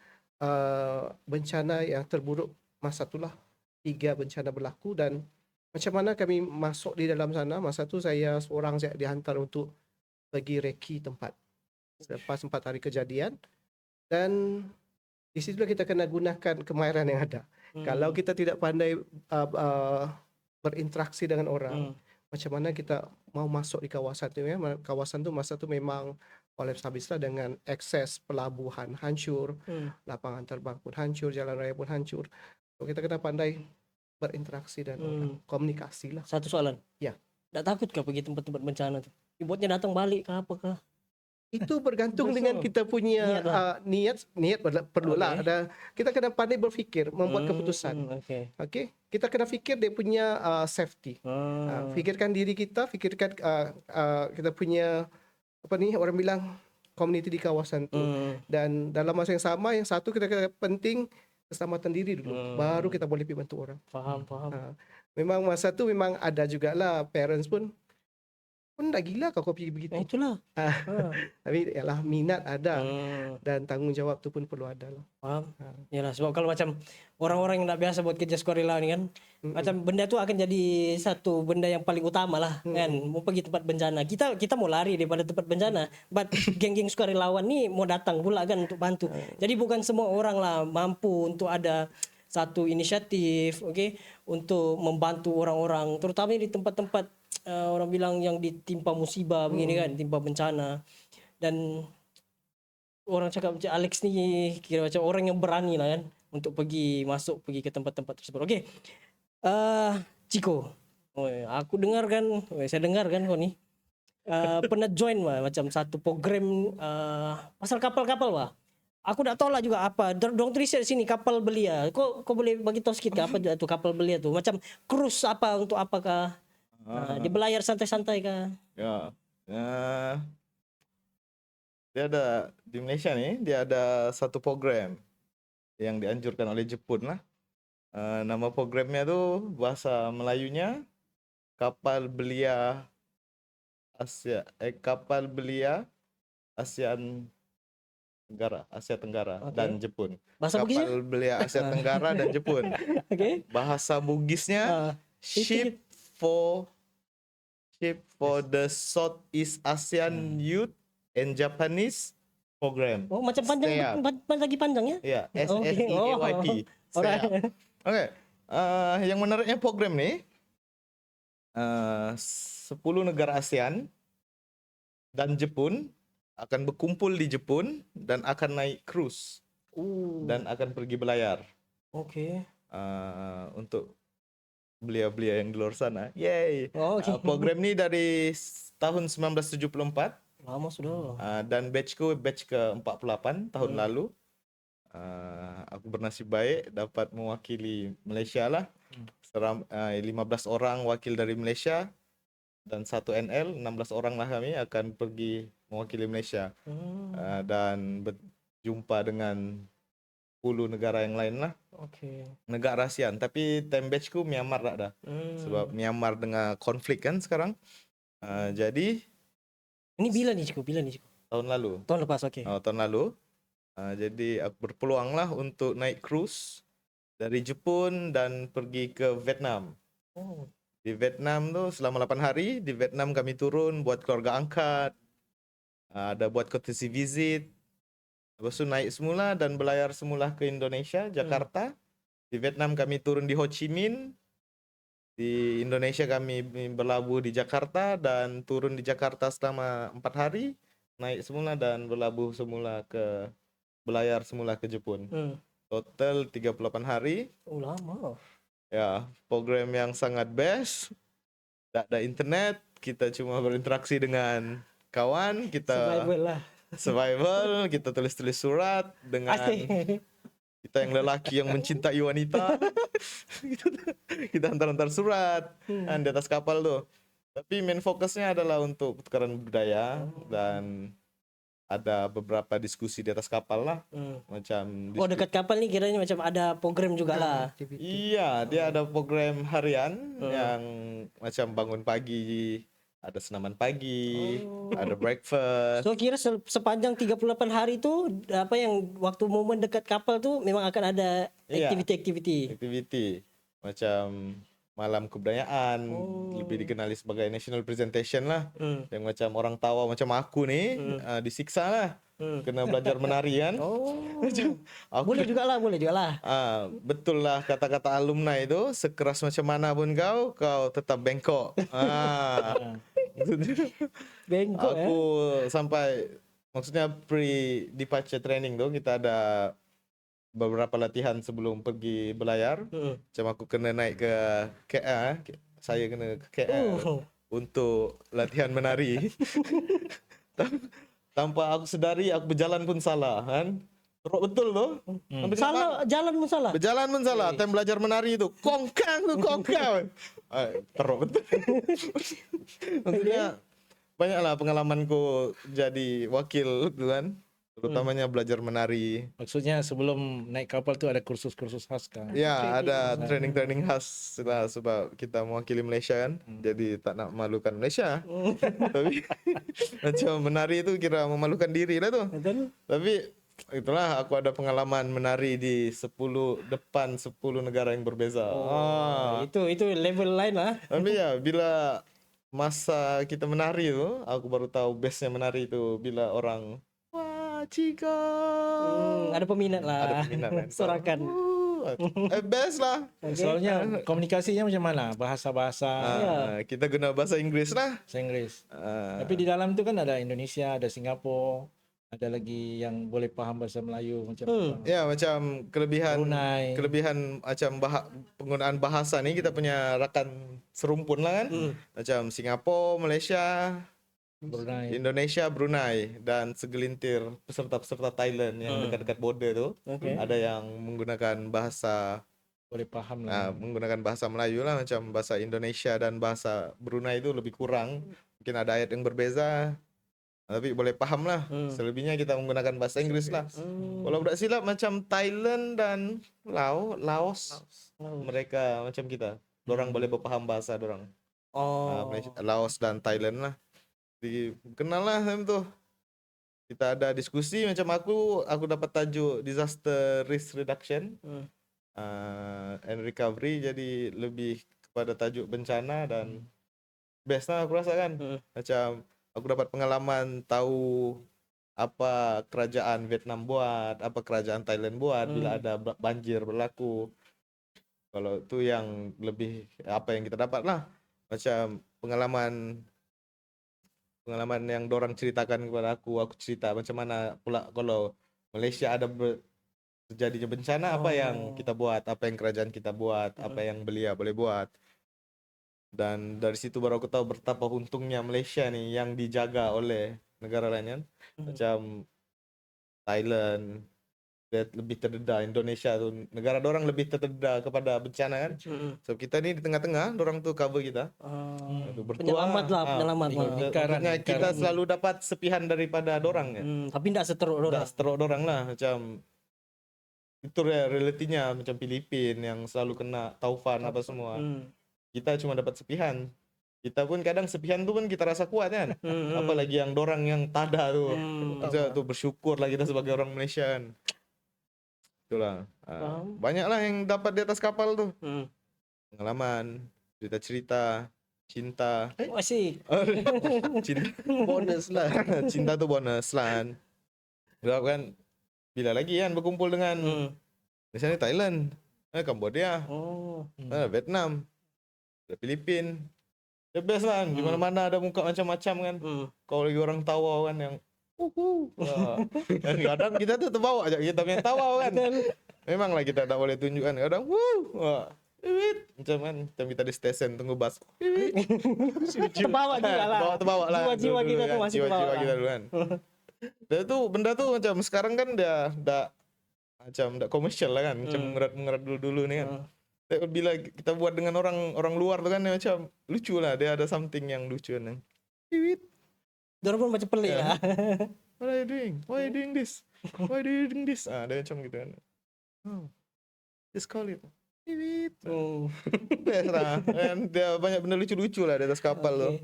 bencana yang terburuk masa itulah 3 bencana berlaku. Dan macam mana kami masuk di dalam sana, masa tu saya seorang saja dihantar untuk pergi reki tempat selepas 4 hari kejadian. Dan di situlah kita kena gunakan kemahiran yang ada. Kalau kita tidak pandai berinteraksi dengan orang, macam mana kita mau masuk di kawasan tu ya? Kawasan tu masa tu memang kolaps habislah, dengan akses pelabuhan hancur, lapangan terbang pun hancur, jalan raya pun hancur. So kita kena pandai berinteraksi dan orang, komunikasi lah. Satu soalan. Ya. Tak takut kah pergi tempat-tempat bencana tu? Ibuatnya datang balik ke apa kah? Itu bergantung dengan kita punya niat perlulah. Okay. Kita kena pandai berfikir, membuat keputusan. Okay. Kita kena fikir dia punya safety. Fikirkan diri kita, fikirkan kita punya orang bilang community di kawasan tu. Dan dalam masa yang sama, yang satu kita kena penting keselamatan diri dulu, baru kita boleh pergi bantu orang. Faham. Memang masa tu memang ada jugalah parents pun dah gila kau pergi begitu. Itulah. Tapi yalah, minat ada, dan tanggungjawab tu pun perlu ada lah. Faham. Yalah, sebab kalau macam orang-orang yang tak biasa buat kerja sukarela ni kan, macam benda tu akan jadi satu benda yang paling utama lah kan. Mau pergi tempat bencana, kita mau lari daripada tempat bencana, but geng-geng sukarelawan ni mau datang pula kan untuk bantu. Jadi bukan semua orang lah mampu untuk ada satu inisiatif, untuk membantu orang-orang, terutama di tempat-tempat orang bilang yang ditimpa musibah begini kan, timpa bencana. Dan orang cakap macam Alex ni kira macam orang yang berani lah kan untuk pergi ke tempat-tempat tersebut. Ciko, saya dengar kan kau ni pernah join macam satu program pasal kapal-kapal wah. Aku tak tahu lah juga apa. Dong tulis sini kapal belia. Kau boleh bagi tahu sikit ke apa tu kapal belia tu? Macam cruise apa untuk apakah? Dia belayar santai-santai kah? Ya. Dia ada di Malaysia ni, dia ada satu program yang dianjurkan oleh Jepun lah. Nama programnya tu bahasa Melayunya Kapal Belia Asia Asia Tenggara dan Jepun. Bahasa Kapal Bugisnya? Belia Asia Tenggara dan Jepun. Bahasa Bugisnya Ship for the Southeast Asian Youth and Japanese Program. Oh, macam panjang lagi panjang ya? Ya, SSEAYP. Okey. Yang menariknya program ni 10 negara ASEAN dan Jepun akan berkumpul di Jepun dan akan naik cruise dan akan pergi belayar. Untuk belia-belia yang di luar sana. Yay. Program ni dari tahun 1974. Lama sudah. Dan batch ke-48 tahun lalu. Aku bernasib baik dapat mewakili Malaysia lah. 15 orang wakil dari Malaysia dan 1 NL, 16 orang lah kami akan pergi mewakili Malaysia. Dan berjumpa dengan 10 negara yang lain lah. Negara ASEAN. Tapi time batchku Myanmar dah. Sebab Myanmar dengan konflik kan sekarang. Jadi ini bila ni Ciko? Tahun lalu. Tahun lepas, tahun lalu. Jadi aku berpeluang lah untuk naik cruise dari Jepun dan pergi ke Vietnam. Di Vietnam tu selama 8 hari. Di Vietnam kami turun buat keluarga angkat. Ada buat courtesy visit. Lepas tu naik semula dan berlayar semula ke Indonesia, Jakarta. Di Vietnam kami turun di Ho Chi Minh. Di Indonesia kami berlabuh di Jakarta dan turun di Jakarta selama 4 hari. Naik semula dan berlabuh semula berlayar semula ke Jepun. Total 38 hari. Oh, lama. Ya, program yang sangat best. Tak ada internet, kita cuma berinteraksi dengan kawan, kita Survival lah. survival, kita tulis-tulis surat dengan Asik. kita yang lelaki yang mencintai wanita. Kita hantar-hantar surat kan di atas kapal tuh. Tapi main fokusnya adalah untuk pertukaran budaya dan ada beberapa diskusi di atas kapal lah. Macam Oh, dekat kapal ni kiranya macam ada program juga lah. Iya, dia ada program harian yang macam bangun pagi, ada senaman pagi, ada breakfast. So kira sepanjang 38 hari tu apa yang waktu momen dekat kapal tu memang akan ada Iya. aktiviti-aktiviti. Aktiviti macam malam kebudayaan, lebih dikenali sebagai national presentation lah. Yang macam orang tawa macam aku ni disiksa lah. Kena belajar menari kan. Macam aku Boleh jugalah, boleh jugalah. betul lah kata-kata alumni itu, sekeras macam mana pun kau tetap bengkok. Bengkok Aku sampai maksudnya pre departure training tu kita ada beberapa latihan sebelum pergi berlayar. Macam aku kena naik ke KL, saya kena ke KL untuk latihan menari. Tanpa aku sedari aku berjalan pun salah kan. Teruk betul tu. Salah, jalan pun salah. Berjalan pun salah. Time belajar menari tu kongkang tu kongkang. Teruk betul. Maksudnya banyaklah pengalamanku jadi wakil tu kan. Terutamanya belajar menari. Maksudnya sebelum naik kapal tu ada kursus-kursus khas kan? Ya, ada training-training khas lah sebab kita mewakili Malaysia kan. Jadi tak nak memalukan Malaysia. Tapi macam menari tu kira memalukan diri lah tu. Betul. Tapi itulah aku ada pengalaman menari di 10 negara yang berbeza. Itu level lain lah. Tapi ya bila masa kita menari tu, aku baru tahu bestnya menari tu bila orang wah Cika. Ada peminat lah. Ada peminat kan. Sorakan. Best lah. Soalnya komunikasinya macam mana? Bahasa-bahasa Kita guna bahasa Inggris lah. bahasa Inggris. Tapi di dalam tu kan ada Indonesia, ada Singapura, ada lagi yang boleh faham bahasa Melayu macam Ya macam Brunei. kelebihan macam penggunaan bahasa ni kita punya rakan serumpun lah kan. Macam Singapura, Malaysia, Brunei. Indonesia, Brunei dan segelintir peserta-peserta Thailand yang dekat-dekat border tu. Ada yang menggunakan bahasa Boleh faham lah. menggunakan bahasa Melayu lah, macam bahasa Indonesia dan bahasa Brunei itu lebih kurang. Mungkin ada ayat yang berbeza. Tapi boleh faham lah. Selebihnya kita menggunakan bahasa Inggris lah. Kalau tak silap macam Thailand dan Laos. Mereka macam kita. Dorang boleh berfaham bahasa dorang. Laos dan Thailand lah. Jadi kenal lah time tu. Kita ada diskusi macam aku dapat tajuk disaster risk reduction and recovery, jadi lebih kepada tajuk bencana dan best lah aku rasa kan. Macam aku dapat pengalaman tahu apa kerajaan Vietnam buat, apa kerajaan Thailand buat bila ada banjir berlaku. Kalau tu yang lebih apa yang kita dapat lah. Macam pengalaman yang dorang ceritakan kepada aku cerita macam mana pula kalau Malaysia ada terjadinya bencana, apa yang kita buat, apa yang kerajaan kita buat, apa yang belia boleh buat. Dan dari situ baru aku tahu betapa untungnya Malaysia ni yang dijaga oleh negara lain kan. Macam Thailand dia lebih terdedah, Indonesia tu negara dorang lebih terdedah kepada bencana kan. So kita ni di tengah-tengah, dorang tu cover kita. Penyelamat lah, penyelamat lah. Maksudnya kita selalu dapat sepihan daripada dorang ya. Tapi tak seteruk Tak orang. seteruk dorang lah. Macam itu realitinya macam Filipina yang selalu kena taufan apa semua. Kita cuma dapat sepihan. Kita pun kadang sepihan tu pun kita rasa kuat kan. Apalagi yang dorang yang tada tu. Maksudnya tu bersyukur lah kita sebagai orang Malaysia kan. Itulah. Banyaklah yang dapat di atas kapal tu. Pengalaman, cerita-cerita, cinta. Asyik. Cinta bonus lah. Cinta tu bonus lah. Sebab kan bila lagi kan berkumpul dengan misalnya Thailand, Cambodia, Vietnam, Filipina. The best kan, di mana-mana ada muka macam-macam kan. Kalau lagi orang tawa kan yang dan kadang kita tuh terbawa aja kita main tawa kan. Memanglah kita tak boleh tunjukkan kadang macam kan, macam kita di stesen tunggu bus. Terbawa juga lah. Terbawa lah. Jiwa-jiwa kita dulu tuh masih jiwa-jiwa terbawa kita dulu kan. Dan tuh benda tuh macam sekarang kan dia macam komersial lah kan, macam mengerat dulu nih kan. Tapi bila kita buat dengan orang luar tuh kan dia macam lucu lah, dia ada something yang lucu kan. Dorang pun macam pelik lah. What are you doing? Why are you doing this? Why are you doing this? Dia macam gitu kan. Just call it. Best lah. Dan dia banyak benda lucu-lucu lah di atas kapal tuh.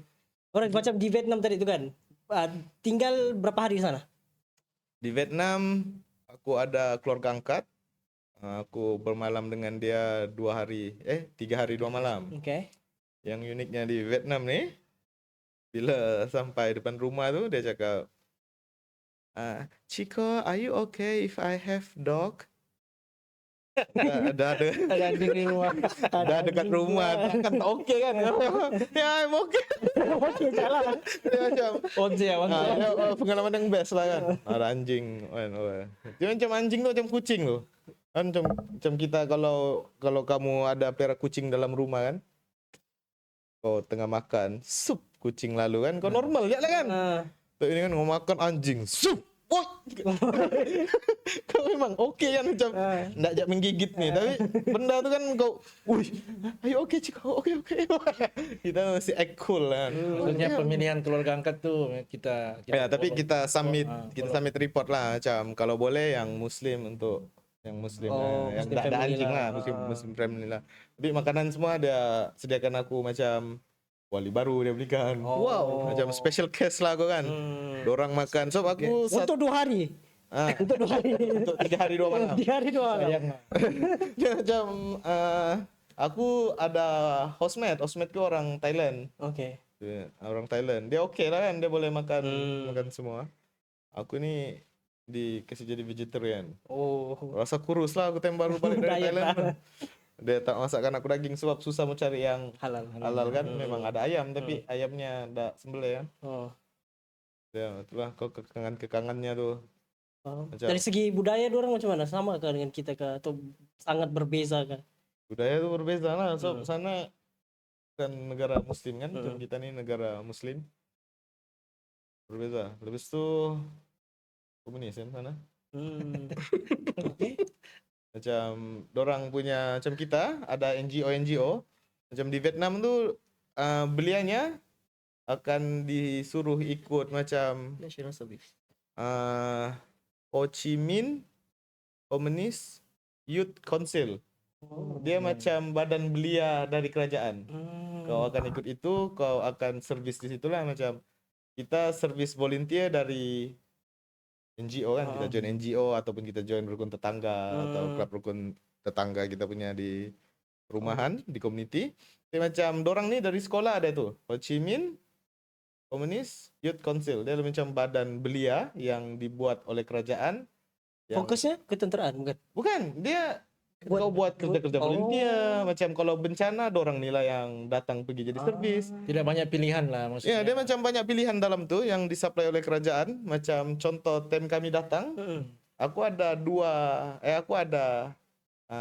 Orang macam di Vietnam tadi tu kan. Tinggal berapa hari di sana? Di Vietnam aku ada keluarga angkat. Aku bermalam dengan dia 3 hari 2 malam. Okay. Yang uniknya di Vietnam nih, bila sampai depan rumah tu dia cakap, Chico, are you okay if I have dog? Ada anjing di rumah. dah dekat rumah kan tak okey kan. Ya, I'm okay. Okey jalan. Dia macam Once pengalaman yang best lah kan. Ada anjing kan. Dia macam anjing tu macam kucing tu. Kan macam kita kalau kamu ada pelihara kucing dalam rumah kan. Kau tengah makan sup kucing lalu kan. Kau normal je lah kan. Ini kan mau makan anjing sup. Kau memang okey kan macam nak jak menggigit ni, tapi benda tu kan kau ayo okey Ciko, okey kita mesti act cool kan. Maksudnya pemilihan keluarga angkat tu kita tapi kita submit report lah macam kalau boleh yang muslim yang Muslim tak ada family anjing lah. lah, muslim family lah. Tapi makanan semua dia sediakan aku macam wali baru dia belikan. Wow. Macam special case lah aku kan. Dorang makan. So aku Untuk 2 hari. Untuk 2 hari. Untuk 3 hari 2 malam. 3 hari 2 malam. Dia macam aku ada housemate ke orang Thailand. Okay. Orang Thailand. Dia okey lah kan, dia boleh makan semua. Aku ni dikasih jadi vegetarian. Rasa kurus lah aku baru balik dari Thailand. Dia tak masakkan aku daging sebab susah mau cari yang halal kan. Memang ada ayam tapi ayamnya tak sembelih kan. Ya, itulah kau kekangannya tu. Dari segi budaya diorang macam mana? Sama kah dengan kita kah atau sangat berbeza kah? Budaya tu berbeza lah. So sana kan negara muslim kan. Macam kita ni negara muslim. Berbeza. Lepas tu komunis kan sana. Okay. Macam dorang punya macam kita ada NGO macam di Vietnam tu belianya akan disuruh ikut macam National Service. Ho Chi Minh Communist Youth Council. Dia macam badan belia dari kerajaan. Kau akan ikut itu, kau akan servis di situlah macam kita servis volunteer dari NGO kan, kita join NGO ataupun kita join rukun tetangga atau klub rukun tetangga kita punya di perumahan, di community. Jadi macam dorang ni dari sekolah ada tu, Ho Chi Minh Communist Youth Council. Dia macam badan belia yang dibuat oleh kerajaan. Fokusnya ketenteraan bukan? Bukan, dia kau buat kerja-kerja volunteer. Macam kalau bencana dorang ni lah yang datang pergi jadi servis. Tidak banyak pilihan lah maksudnya. Ya, dia macam banyak pilihan dalam tu yang disupply oleh kerajaan. Macam contoh tim kami datang, aku ada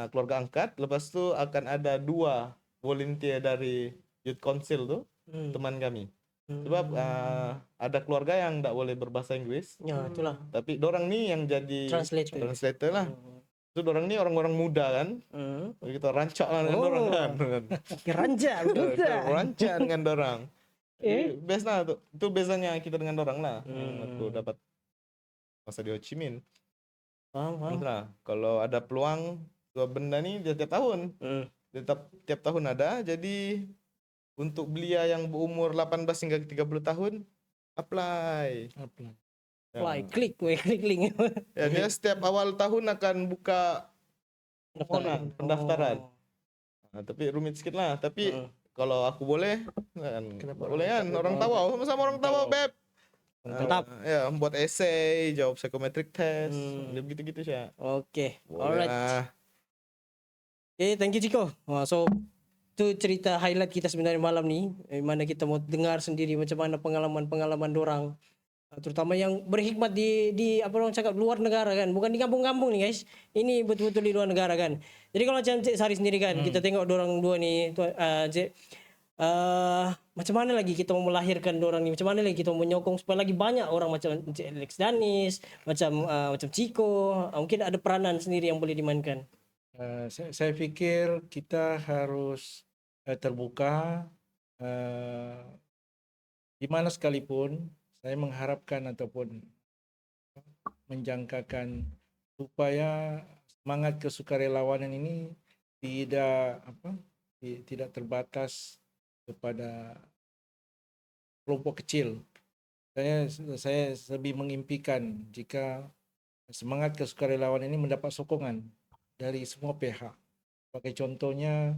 keluarga angkat. Lepas tu akan ada 2 volunteer dari Youth Council tu, teman kami. Sebab ada keluarga yang tak boleh berbahasa Inggeris. Ya, itulah. Tapi dorang ni yang jadi translator lah. Itu dorang ni orang-orang muda kan. Kita rancak lah dengan dorang kan. Rancak. Rancak dengan dorang. Best lah tu. Itu bezanya kita dengan dorang lah. Aku dapat masa di Ho Chi Minh. Faham. Lah, kalau ada peluang dua benda ni dia tiap tahun. Dia tiap tahun ada. Jadi untuk belia yang berumur 18 hingga 30 tahun apply. Klik link. Ya, dia setiap awal tahun akan buka pendaftaran. Tapi rumit sikit lah. Tapi kalau aku boleh kan, boleh kan, orang Tawau sama-sama orang Tawau, beb. Mantap. Ya, membuat esai, jawab psychometric test, Hmm. begitu-gitu sih. Oke, Boleh alright. lah. Okay, thank you Ciko. So tu cerita highlight kita sebenarnya malam ni, mana kita mau dengar sendiri macam mana pengalaman-pengalaman dorang, terutama yang berhikmat di apa orang cakap luar negara kan, bukan di kampung-kampung ni guys. Ini betul-betul di luar negara kan. Jadi kalau macam Cik Sari sendiri kan, kita tengok dorang dua ni, Cik, macam mana lagi kita mau melahirkan dorang ni, macam mana lagi kita mau menyokong supaya lagi banyak orang macam Cik Alex Danis, macam Ciko, mungkin ada peranan sendiri yang boleh dimainkan. Saya fikir kita harus terbuka di mana sekalipun. Saya mengharapkan ataupun menjangkakan supaya semangat kesukarelawanan ini tidak terbatas kepada kelompok kecil. Saya lebih mengimpikan jika semangat kesukarelawanan ini mendapat sokongan dari semua pihak. Sebagai contohnya,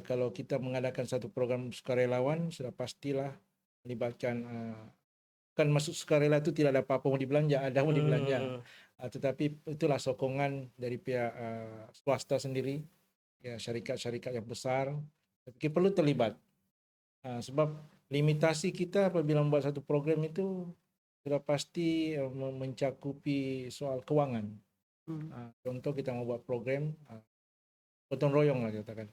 kalau kita mengadakan satu program sukarelawan, sudah pastilah melibatkan, bukan masuk sukarela itu tidak ada apa-apa mau dibelanja, ada mau dibelanja. Tetapi itulah sokongan dari pihak swasta sendiri, ya, syarikat-syarikat yang besar. Tapi perlu terlibat. Sebab limitasi kita apabila membuat satu program itu sudah pasti mencakupi soal keuangan. Contoh kita mau buat program gotong royong lah katakan.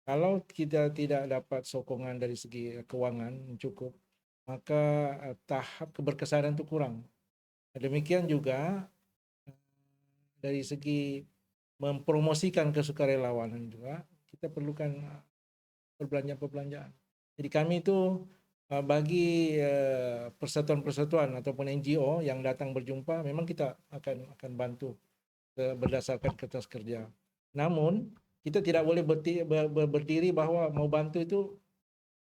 Kalau kita tidak dapat sokongan dari segi keuangan cukup, maka tahap keberkesanan itu kurang. Demikian juga dari segi mempromosikan kesukarelawanan juga kita perlukan perbelanjaan. Jadi kami itu bagi persatuan-persatuan ataupun NGO yang datang berjumpa, memang kita akan bantu berdasarkan kertas kerja. Namun kita tidak boleh berdiri bahwa mau bantu itu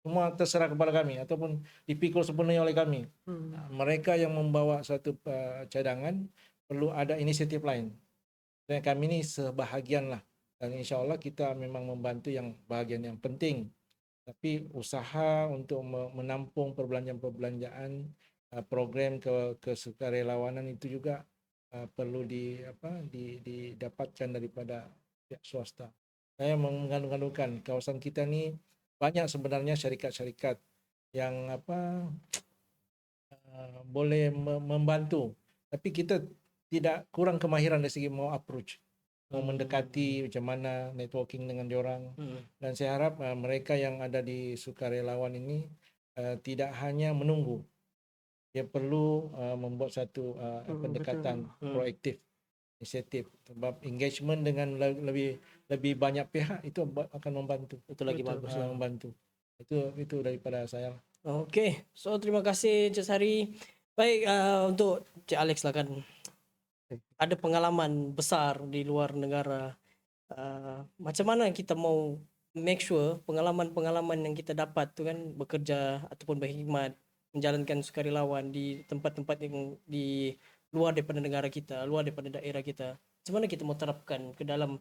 semua terserah kepada kami ataupun dipikul sepenuhnya oleh kami. Mereka yang membawa satu cadangan perlu ada inisiatif lain. Dan kami ini sebahagian lah. Dan insya Allah kita memang membantu yang bahagian yang penting. Tapi usaha untuk menampung perbelanjaan program kesukarelawanan itu juga perlu didapatkan daripada pihak swasta. Saya mengandung-andungkan kawasan kita ni banyak sebenarnya syarikat-syarikat yang boleh membantu, tapi kita tidak kurang kemahiran dari segi mau approach, mau mendekati macam mana networking dengan diorang. Dan saya harap mereka yang ada di sukarelawan ini tidak hanya menunggu. Dia perlu membuat satu pendekatan proaktif, inisiatif. Sebab engagement dengan lebih banyak pihak itu akan membantu. Itu lagi bagus. Membantu. Itu daripada saya. Okey, so terima kasih Cik Sari. Baik, untuk Cik Alex lah kan, ada pengalaman besar di luar negara. Macam mana kita mau make sure pengalaman-pengalaman yang kita dapat tu kan, bekerja ataupun berkhidmat, menjalankan sukarelawan di tempat-tempat yang di luar daripada negara kita, luar daripada daerah kita. Macam mana kita mau terapkan ke dalam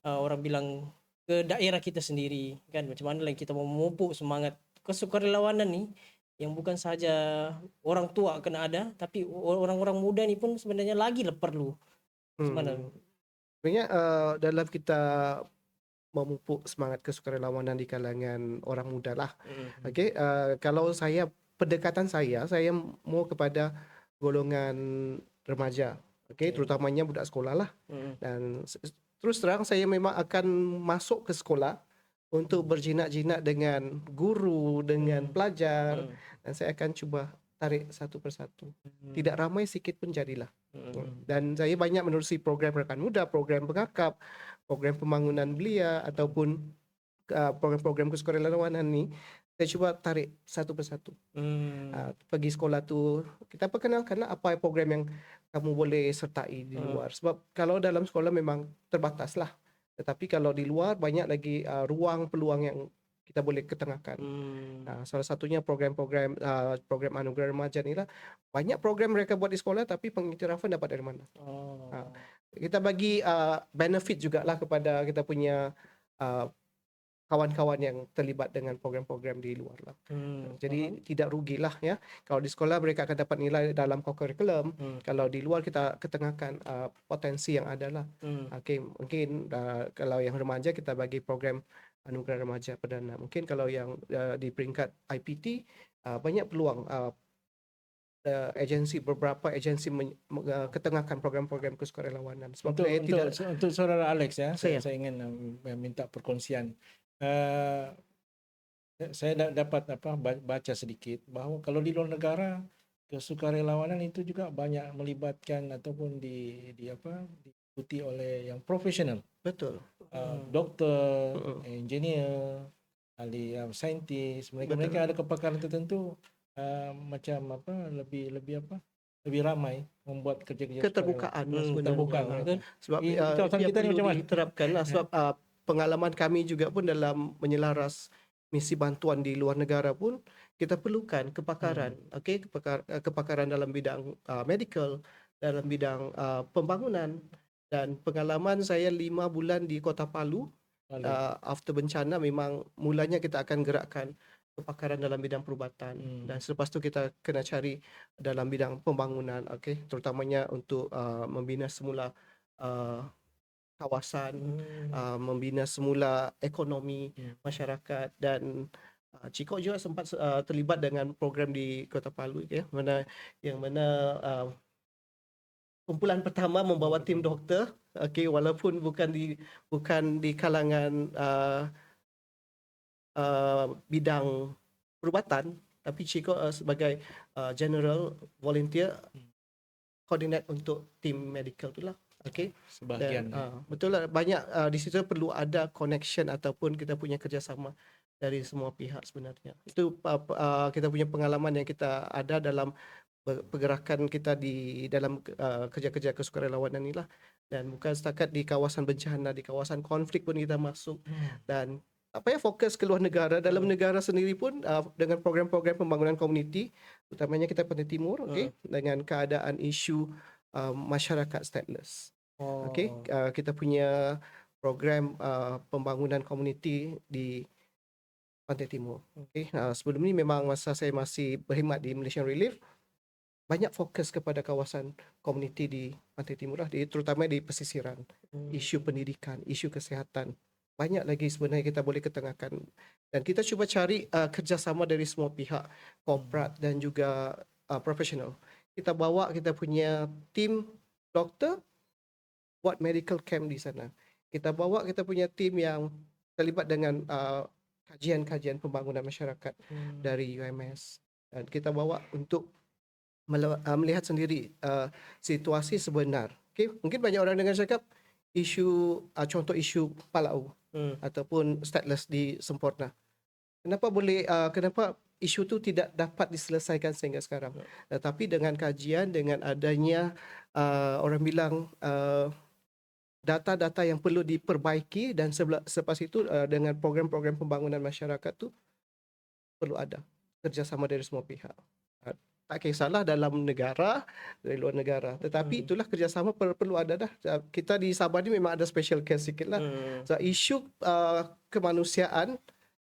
orang bilang ke daerah kita sendiri kan? Macam mana lagi kita mau memupuk semangat kesukarelawanan ni yang bukan sahaja orang tua kena ada, tapi orang-orang muda ni pun sebenarnya lagi perlu. Macam mana? Sebenarnya dalam kita memupuk semangat kesukarelawanan di kalangan orang muda lah. Okey, kalau pendekatan saya mau kepada golongan remaja. Okey, terutamanya budak sekolah lah. Dan terus terang saya memang akan masuk ke sekolah untuk berjinak-jinak dengan guru, dengan pelajar, dan saya akan cuba tarik satu persatu. Tidak ramai, sikit pun jadilah. Dan saya banyak menerusi program Rakan Muda, program pengakap, program pembangunan belia ataupun program-program kesukarelawanan ni. Saya cuba tarik satu persatu. Pergi sekolah tu, kita perkenalkanlah apa program yang kamu boleh sertai di luar. Sebab kalau dalam sekolah memang terbatas lah. Tetapi kalau di luar banyak lagi ruang peluang yang kita boleh ketengahkan. Salah satunya program-program program Anugerah Remaja ni lah. Banyak program mereka buat di sekolah tapi pengiktirafan dapat dari mana. Kita bagi benefit jugalah kepada kita punya kawan-kawan yang terlibat dengan program-program di luar lah. Jadi tidak rugilah ya. Kalau di sekolah mereka akan dapat nilai dalam kurikulum. Kalau di luar kita ketengahkan potensi yang ada lah. Okey, mungkin kalau yang remaja kita bagi program anugerah remaja perdana. Mungkin kalau yang di peringkat IPT banyak peluang beberapa agensi ketengahkan program-program kesukarelawanan. Sebab Untuk saya tidak untuk saudara Alex ya, Saya. saya ingin minta perkongsian. Saya dapat baca sedikit bahawa kalau di luar negara kesukarelawanan itu juga banyak melibatkan ataupun diikuti oleh yang profesional, betul. doktor, engineer, ahli saintis. Mereka ada kepakaran tertentu, macam lebih ramai membuat kerja-kerja Keterbukaan lah sebenarnya. terbukaan. Sebab Di kawasan dia kita ni perlu macam mana? diterapkan lah. Sebab pengalaman kami juga pun dalam menyelaras misi bantuan di luar negara pun kita perlukan kepakaran. Okey, kepakaran dalam bidang medical, dalam bidang pembangunan. Dan pengalaman saya 5 bulan di Kota Palu, after bencana memang mulanya kita akan gerakkan kepakaran dalam bidang perubatan dan selepas tu kita kena cari dalam bidang pembangunan, okey, terutamanya untuk membina semula kawasan, membina semula ekonomi masyarakat. Dan Ciko juga sempat terlibat dengan program di Kota Palu ya, yang mana kumpulan pertama membawa tim doktor, okey, walaupun bukan di kalangan bidang perubatan, tapi Ciko sebagai general volunteer coordinate untuk tim medical tu lah. Okey. Sebahagian. Betul lah, banyak di situ perlu ada connection ataupun kita punya kerjasama dari semua pihak sebenarnya. Itu kita punya pengalaman yang kita ada dalam pergerakan kita di dalam kerja-kerja kesukarelawanan inilah. Dan bukan setakat di kawasan bencana, di kawasan konflik pun kita masuk. Dan fokus ke luar negara. Dalam negara sendiri pun dengan program-program pembangunan komuniti, utamanya kita Pantai Timur, okey, dengan keadaan isu masyarakat stateless. Okey, kita punya program pembangunan komuniti di Pantai Timur. Okey, sebelum ni memang masa saya masih berkhidmat di Malaysian Relief, banyak fokus kepada kawasan komuniti di Pantai Timur lah, terutama di pesisiran. Isu pendidikan, isu kesihatan. Banyak lagi sebenarnya kita boleh ketengahkan. Dan kita cuba cari kerjasama dari semua pihak, korporat dan juga profesional. Kita bawa kita punya tim doktor buat medical camp di sana. Kita bawa kita punya tim yang terlibat dengan kajian-kajian pembangunan masyarakat dari UMS. Dan kita bawa untuk melihat sendiri situasi sebenar. Okay? Mungkin banyak orang dengar cakap contoh isu Palau ataupun stateless di Semporna. Kenapa isu tu tidak dapat diselesaikan sehingga sekarang? Tetapi dengan kajian, dengan adanya orang bilang data-data yang perlu diperbaiki, dan selepas itu dengan program-program pembangunan masyarakat tu perlu ada kerjasama dari semua pihak. Tak kisahlah dalam negara, dari luar negara. Tetapi itulah kerjasama perlu ada dah. Kita di Sabah ni memang ada special case sikit lah. So, isu kemanusiaan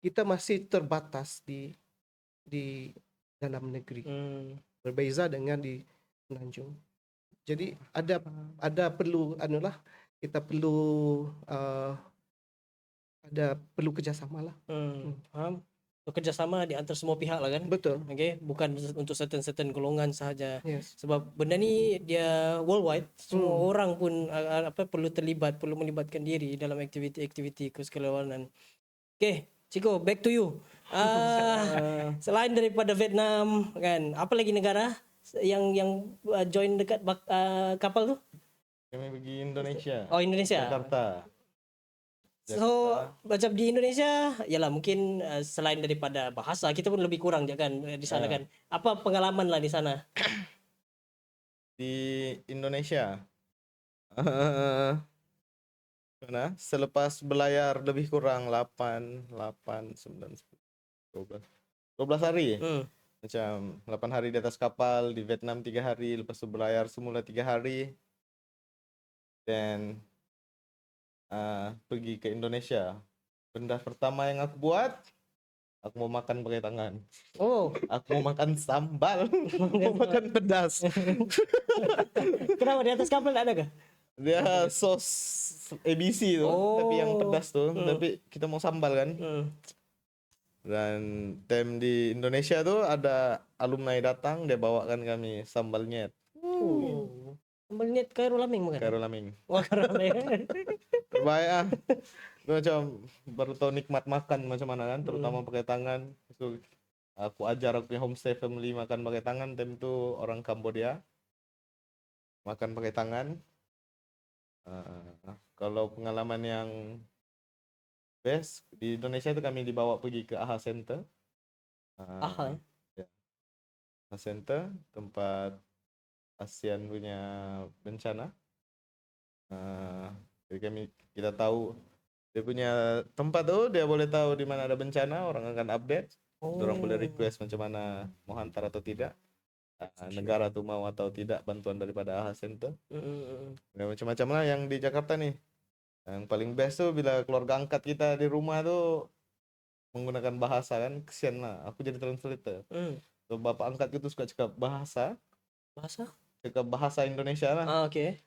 kita masih terbatas di dalam negeri. Berbeza dengan di Semenanjung. Jadi ada perlu kita perlu perlu kerjasama lah. Faham? Kerjasama di antara semua pihak lah kan. Betul. Okay? Bukan untuk certain golongan sahaja. Yes. Sebab benda ni dia worldwide. Semua orang pun perlu terlibat, perlu melibatkan diri dalam aktiviti-aktiviti kesukarelawanan. Okay, Ciko, back to you. Selain daripada Vietnam kan, apa lagi negara yang join dekat kapal tu? Kami pergi Indonesia. Oh, Indonesia. Jakarta. So macam di Indonesia, yalah mungkin selain daripada bahasa, kita pun lebih kurang je kan di sana kan. Apa pengalaman lah di sana? Di Indonesia, mana? Selepas berlayar lebih kurang 8, 9, 10, 12 hari. Macam 8 hari di atas kapal, di Vietnam 3 hari, lepas tu berlayar semula 3 hari. Dan pergi ke Indonesia. benda pertama yang aku buat, aku mau makan pakai tangan. Oh, Aku mau makan sambal, mau makan pedas. kenapa di atas kapal tak ada kah? Dia sos ABC tuh, tapi yang Oh. pedas tuh. Tapi kita mau sambal kan. Dan time di Indonesia tuh ada alumni datang, dia bawakan kami sambal nyet, Sambal net Khairul Laming makan. karo laming. Wah, Khairul Laming. Terbaik ah. Gue macam baru tahu nikmat makan macam mana kan, terutama pakai tangan. Itu aku ajar aku punya homestay family makan pakai tangan. Time itu orang Kambodia makan pakai tangan. Kalau pengalaman yang best di Indonesia itu kami dibawa pergi ke AHA Center. AHA, ya. AHA Center, tempat ASEAN punya bencana. Jadi kita tahu dia punya tempat tuh, dia boleh tahu di mana ada bencana, orang akan update. Orang boleh request macam mana mau hantar atau tidak. Negara tuh mau atau tidak bantuan daripada AHA Center. Ya, macam-macam lah yang di Jakarta nih. Yang paling best tuh bila keluarga angkat kita di rumah tuh menggunakan bahasa kan, kesian lah. Aku jadi translator. So, bapak angkat itu suka cakap bahasa Indonesia lah. Oke.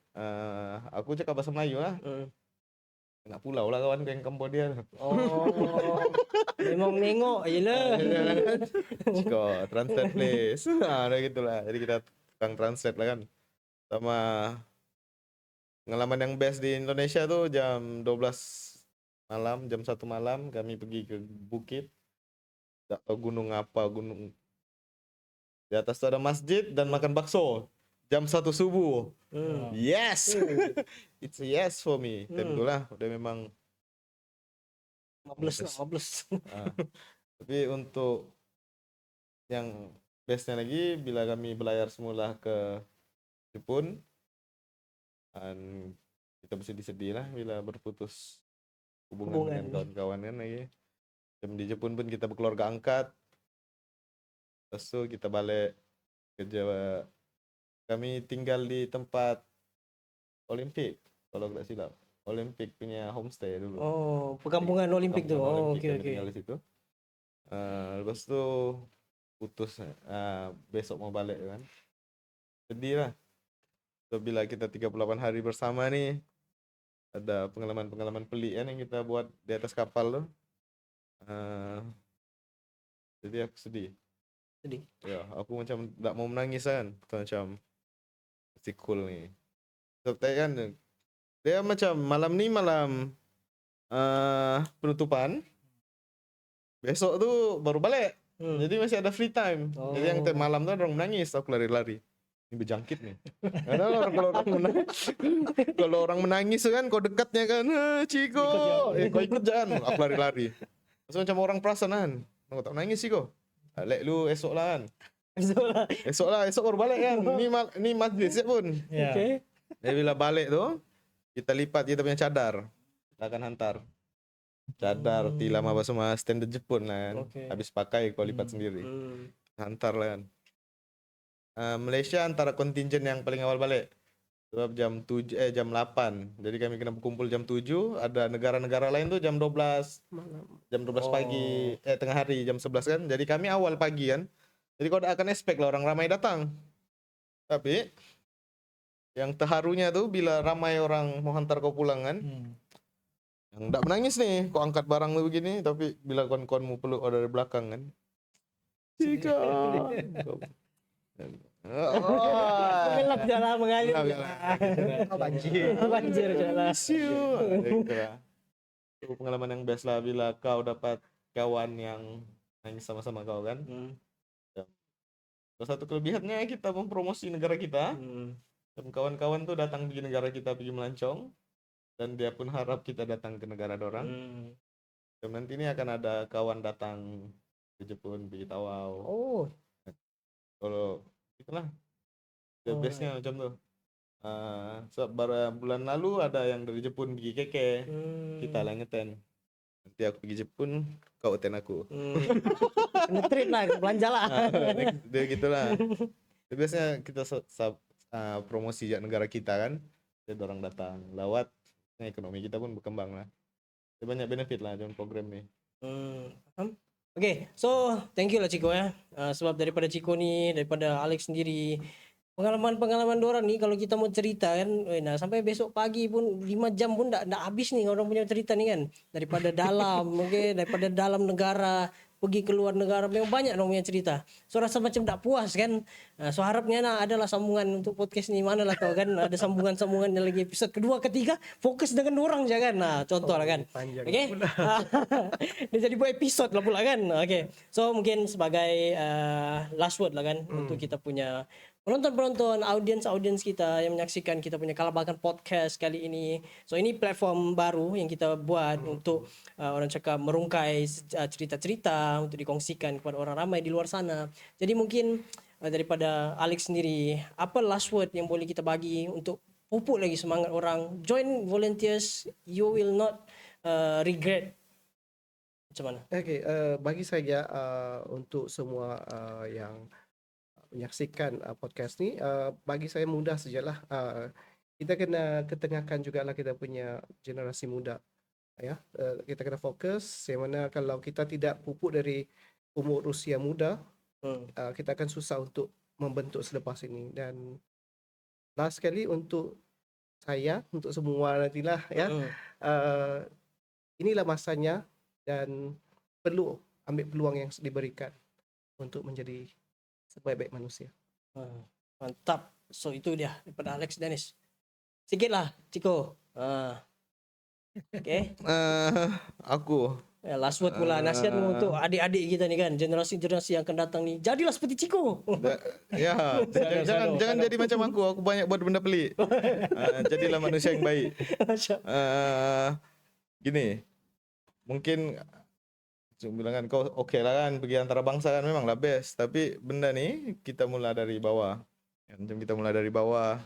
Aku cakap bahasa Melayu lah. Nak pulau lah kawan yang Kambodia. Oh, memang nengok je lah. Cakap translate please. Udah gitulah. Jadi kita tukang translate lah kan. Sama pengalaman yang best di Indonesia tuh jam 12 malam, jam 1 malam kami pergi ke bukit. Tak tahu gunung apa, gunung. Di atas tuh ada masjid dan makan bakso. Jam 1 subuh. Yes. It's a yes for me. Time itulah udah memang Mables lah, mables. tapi untuk yang bestnya lagi bila kami berlayar semula ke Jepun, dan kita bersedih-sedih lah bila berputus hubungan dengan kawan-kawan kan lagi. Dan di Jepun pun kita berkeluarga angkat. Lepas itu kita balik ke Jawa. Kami tinggal di tempat Olimpik kalau tidak silap. Olimpik punya homestay dulu. Oh, perkampungan Olimpik tu. Oh, Olimpik, okey kami okey. tinggal di situ. Lepas itu putus. Besok mau balik kan. Sedih lah. So, bila kita 38 hari bersama nih, ada pengalaman-pengalaman pelik kan yang kita buat di atas kapal tuh. Jadi aku sedih. Ya, aku macam tak mau menangis kan. Macam si cool nih. Sebab kan dia macam malam ni malam penutupan. Besok tu baru balik. Jadi masih ada free time. Jadi yang malam tu orang menangis, aku lari-lari. Ini berjangkit nih. Karena kalau orang menangis kan, kau dekatnya kan, Ciko, kau ikut jangan, aku lari-lari. Terus macam orang perasan kan, kau tak menangis sih kau. Lek lu esok lah kan. Esok baru balik kan. Ni majlis pun. Okey. Jadi bila balik tu, kita lipat kita punya cadar. Kita akan hantar. Cadar, tilam apa semua standard Jepun lah kan. Habis pakai kau lipat sendiri. Hantar lah kan. Malaysia antara kontingen yang paling awal balik. Sebab jam 8. Jadi kami kena berkumpul jam 7. Ada negara-negara lain tuh jam 12. Jam 12 pagi, tengah hari jam 11 kan. Jadi kami awal pagi kan. Jadi kau akan expect lah orang ramai datang. Tapi yang terharunya tuh bila ramai orang mau hantar kau pulang kan. Yang tak menangis nih, kau angkat barang lu begini. Tapi bila kawan-kawanmu peluk dari belakang kan. Cika. Gelap jalan mengalir. Banjir jalan. Itu pengalaman yang best lah bila kau dapat kawan yang nangis sama-sama kau kan. Salah satu kelebihannya kita mempromosi negara kita. Dan kawan-kawan tuh datang di negara kita pergi melancong. Dan dia pun harap kita datang ke negara dorang. Dan nanti ini akan ada kawan datang ke Jepun, pergi Tawau. Oh. Kalau itulah the bestnya macam tu. Bulan lalu ada yang dari Jepun pergi Keke. Kita lah ngeten. Nanti aku pergi Jepun, kau attend aku. Nge-treat lah, belanja lah. Dia gitulah. Biasanya kita promosi negara kita kan. Jadi orang datang lawat, ekonomi kita pun berkembang lah. banyak benefit lah dengan program ni. Faham? Okay, so thank you lah Ciko ya. Sebab daripada Ciko ni, daripada Alex sendiri, pengalaman-pengalaman dorang ni kalau kita mau cerita kan, nah sampai besok pagi pun 5 jam pun tak habis nih orang punya cerita ni kan. Daripada dalam, okay, daripada dalam negara pergi keluar negara, memang banyak orang punya cerita. So rasa macam tak puas kan. So harapnya nah adalah sambungan untuk podcast ni, mana lah tahu kan ada sambungan-sambungan yang lagi episod kedua ketiga fokus dengan orang je kan. Nah contoh lah kan. Panjang Okay. Dia jadi buat episod lah pula kan. Okay. So mungkin sebagai last word lah kan untuk kita punya penonton-penonton, audiens kita yang menyaksikan kita punya Kalabakan Podcast kali ini. So ini platform baru yang kita buat untuk orang cakap merungkai cerita-cerita untuk dikongsikan kepada orang ramai di luar sana. Jadi mungkin daripada Alex sendiri, apa last word yang boleh kita bagi untuk pupuk lagi semangat orang? Join volunteers, you will not regret. Macam mana? Okay, bagi saya untuk semua yang menyaksikan podcast ni, bagi saya mudah sajalah. Kita kena ketengahkan jugalah kita punya generasi muda. Ya, kita kena fokus. Yang mana kalau kita tidak pupuk dari umur usia muda, kita akan susah untuk membentuk selepas ini. Dan last sekali untuk saya, untuk semua nantilah ya, inilah masanya dan perlu ambil peluang yang diberikan untuk menjadi sebaik-baik manusia. Mantap. So itu dia daripada Alex Dennis. Sikit lah Ciko. Okay. Aku Last word pula nasihatmu untuk adik-adik kita ni kan, generasi-generasi yang akan datang ni, jadilah seperti Ciko. ya jangan jadi macam aku banyak buat benda pelik. Jadilah manusia yang baik. Gini, mungkin cuma bilang kan kau okey lah kan pergi antara bangsa kan memanglah best, tapi benda ni kita mula dari bawah. Macam kita mula dari bawah.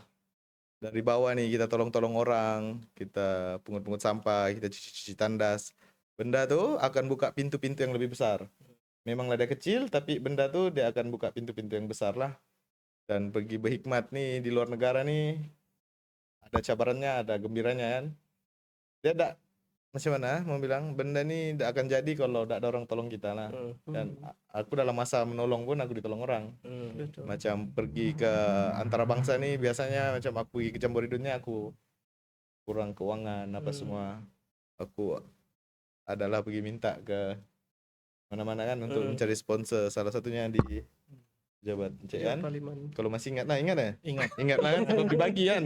Dari bawah ni kita tolong-tolong orang, kita pungut-pungut sampah, kita cuci-cuci tandas. Benda tu akan buka pintu-pintu yang lebih besar. Memanglah dia kecil, tapi benda tu dia akan buka pintu-pintu yang besar lah. Dan pergi berhikmat ni di luar negara ni, ada cabarannya, ada gembiranya kan. Dia tak, macam mana mau bilang, benda ni tak akan jadi kalau tak ada orang tolong kita lah. Dan aku dalam masa menolong pun aku ditolong orang. Macam pergi ke antara bangsa ni, biasanya macam aku pergi ke Jamboree aku kurang keuangan apa semua. Aku adalah pergi minta ke mana-mana kan untuk mencari sponsor. Salah satunya di Jabat Encik kan. Kalau masih ingat lah, ingat lah kan, sebab dibagi kan.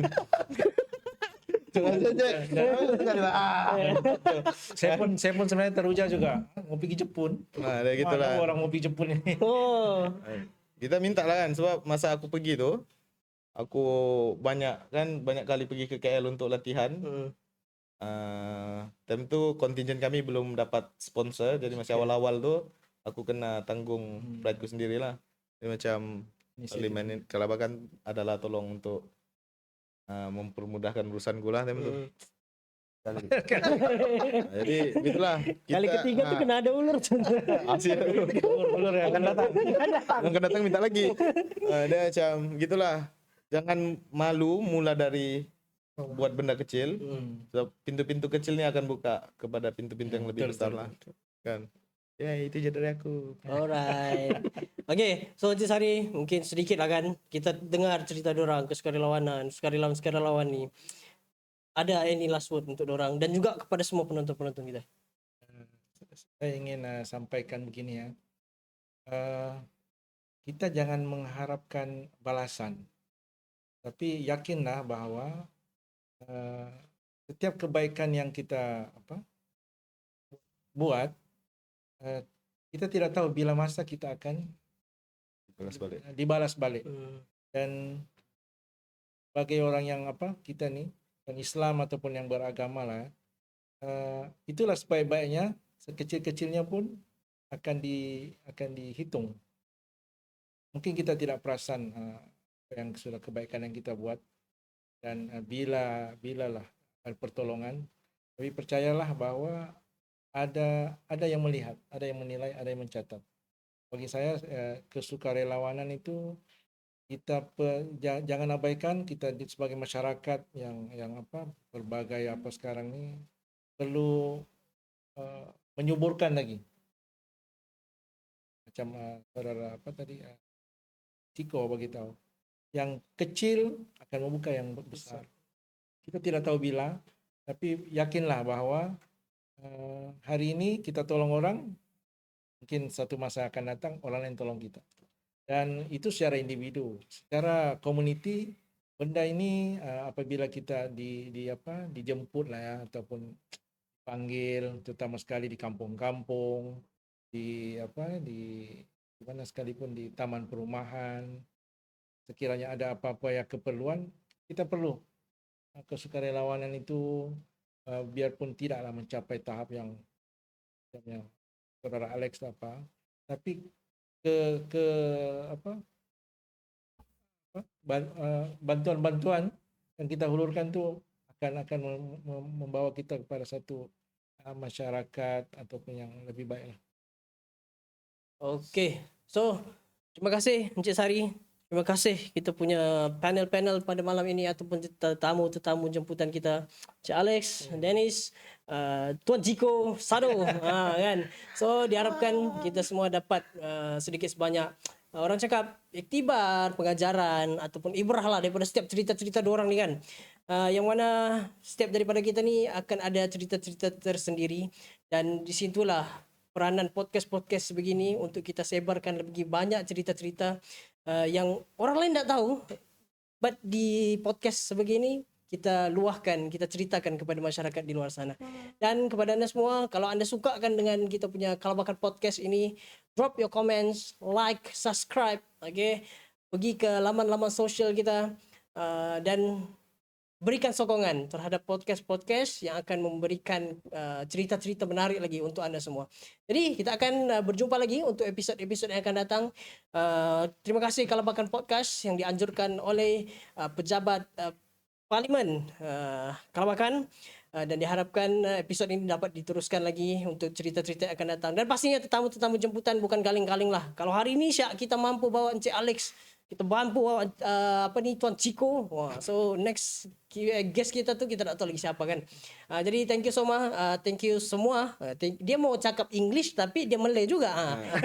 Saya pun sebenarnya teruja juga mau pergi Jepun. Dia gitulah. Orang mau pergi Jepun ini. Kita minta lah kan, sebab masa aku pergi tu, aku banyak kali pergi ke KL untuk latihan. Time tu kontingen kami belum dapat sponsor, jadi masih awal-awal tu aku kena tanggung pride-ku sendirilah. Jadi macam elemen Kalabakan adalah tolong untuk mempermudahkan urusan gue lah time tu. Jadi gitulah. Kali ketiga tu kena ada ular. Ulur yang akan datang minta lagi. Dia macam gitulah. Jangan malu mula dari buat benda kecil. So, pintu-pintu kecil ni akan buka kepada pintu-pintu yang lebih besar lah. Kan. Ya, itu je dari aku. Alright. Okay, so Encik Sari, mungkin sedikit lah kan kita dengar cerita dorang kesukarelawanan, sukarelawan ni. Ada any last word untuk dorang dan juga kepada semua penonton-penonton kita? Saya ingin sampaikan begini ya. Kita jangan mengharapkan balasan. Tapi yakinlah bahwa setiap kebaikan yang kita buat, kita tidak tahu bila masa kita akan dibalas balik. Dan bagi orang yang kita ni yang Islam ataupun yang beragama lah, itulah sebaik-baiknya, sekecil-kecilnya pun akan dihitung. Mungkin kita tidak perasan yang sudah kebaikan yang kita buat, dan bilalah ada pertolongan, tapi percayalah bahwa ada yang melihat, ada yang menilai, ada yang mencatat. Bagi saya kesukarelawanan itu kita jangan abaikan. Kita sebagai masyarakat yang berbagai sekarang ni perlu menyuburkan lagi. Macam saudara apa tadi Ciko beritahu, yang kecil akan membuka yang besar. Kita tidak tahu bila, tapi yakinlah bahwa hari ini kita tolong orang, mungkin satu masa akan datang orang lain tolong kita. Dan itu secara individu, secara community, benda ini apabila kita dijemput lah ya, ataupun panggil, terutama sekali di kampung-kampung, di mana sekalipun di taman perumahan, sekiranya ada apa-apa yang keperluan, kita perlu kesukarelawanan itu, biarpun tidaklah mencapai tahap yang saudara Alex tapi bantuan-bantuan yang kita hulurkan tu akan membawa kita kepada satu masyarakat ataupun yang lebih baik lah. Okey. So, terima kasih Encik Sari. Terima kasih kita punya panel-panel pada malam ini ataupun tetamu jemputan kita, Encik Alex, Dennis, Tuan Jiko, Sado, kan. So, diharapkan kita semua dapat sedikit sebanyak orang cakap iktibar, pengajaran ataupun ibrah lah daripada setiap cerita-cerita diorang ni kan. Yang mana setiap daripada kita ni akan ada cerita-cerita tersendiri, dan di situlah peranan podcast-podcast sebegini untuk kita sebarkan lebih banyak cerita-cerita yang orang lain tak tahu, but di podcast sebegini kita luahkan, kita ceritakan kepada masyarakat di luar sana. Dan kepada anda semua, kalau anda sukakan dengan kita punya Kalabakan Podcast ini, drop your comments, like, subscribe, okay? Pergi ke laman-laman sosial kita dan berikan sokongan terhadap podcast-podcast yang akan memberikan cerita-cerita menarik lagi untuk anda semua. Jadi kita akan berjumpa lagi untuk episod-episod yang akan datang. Terima kasih Kalabakan Podcast yang dianjurkan oleh pejabat Parlimen Kalabakan, dan diharapkan episod ini dapat diteruskan lagi untuk cerita-cerita yang akan datang. Dan pastinya tetamu-tetamu jemputan bukan kaleng-kaleng lah. Kalau hari ini Syak kita mampu bawa Encik Alex, kita mampu bawa Tuan Ciko. Wah, so next guest kita tu kita tak tahu lagi siapa kan. Jadi thank you so much. Thank you semua. Dia mau cakap English tapi dia Malay juga.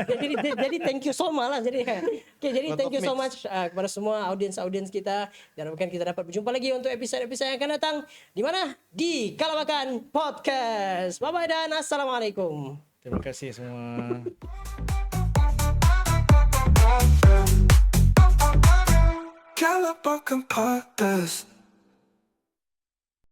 Jadi thank you so much lah. Jadi jadi thank you so much kepada semua audiens kita. Diharapkan kita dapat berjumpa lagi untuk episod-episod yang akan datang. Di mana? Di Kalabakan Podcast. Bye bye dan assalamualaikum. Terima kasih semua. Kalabakan Podcast.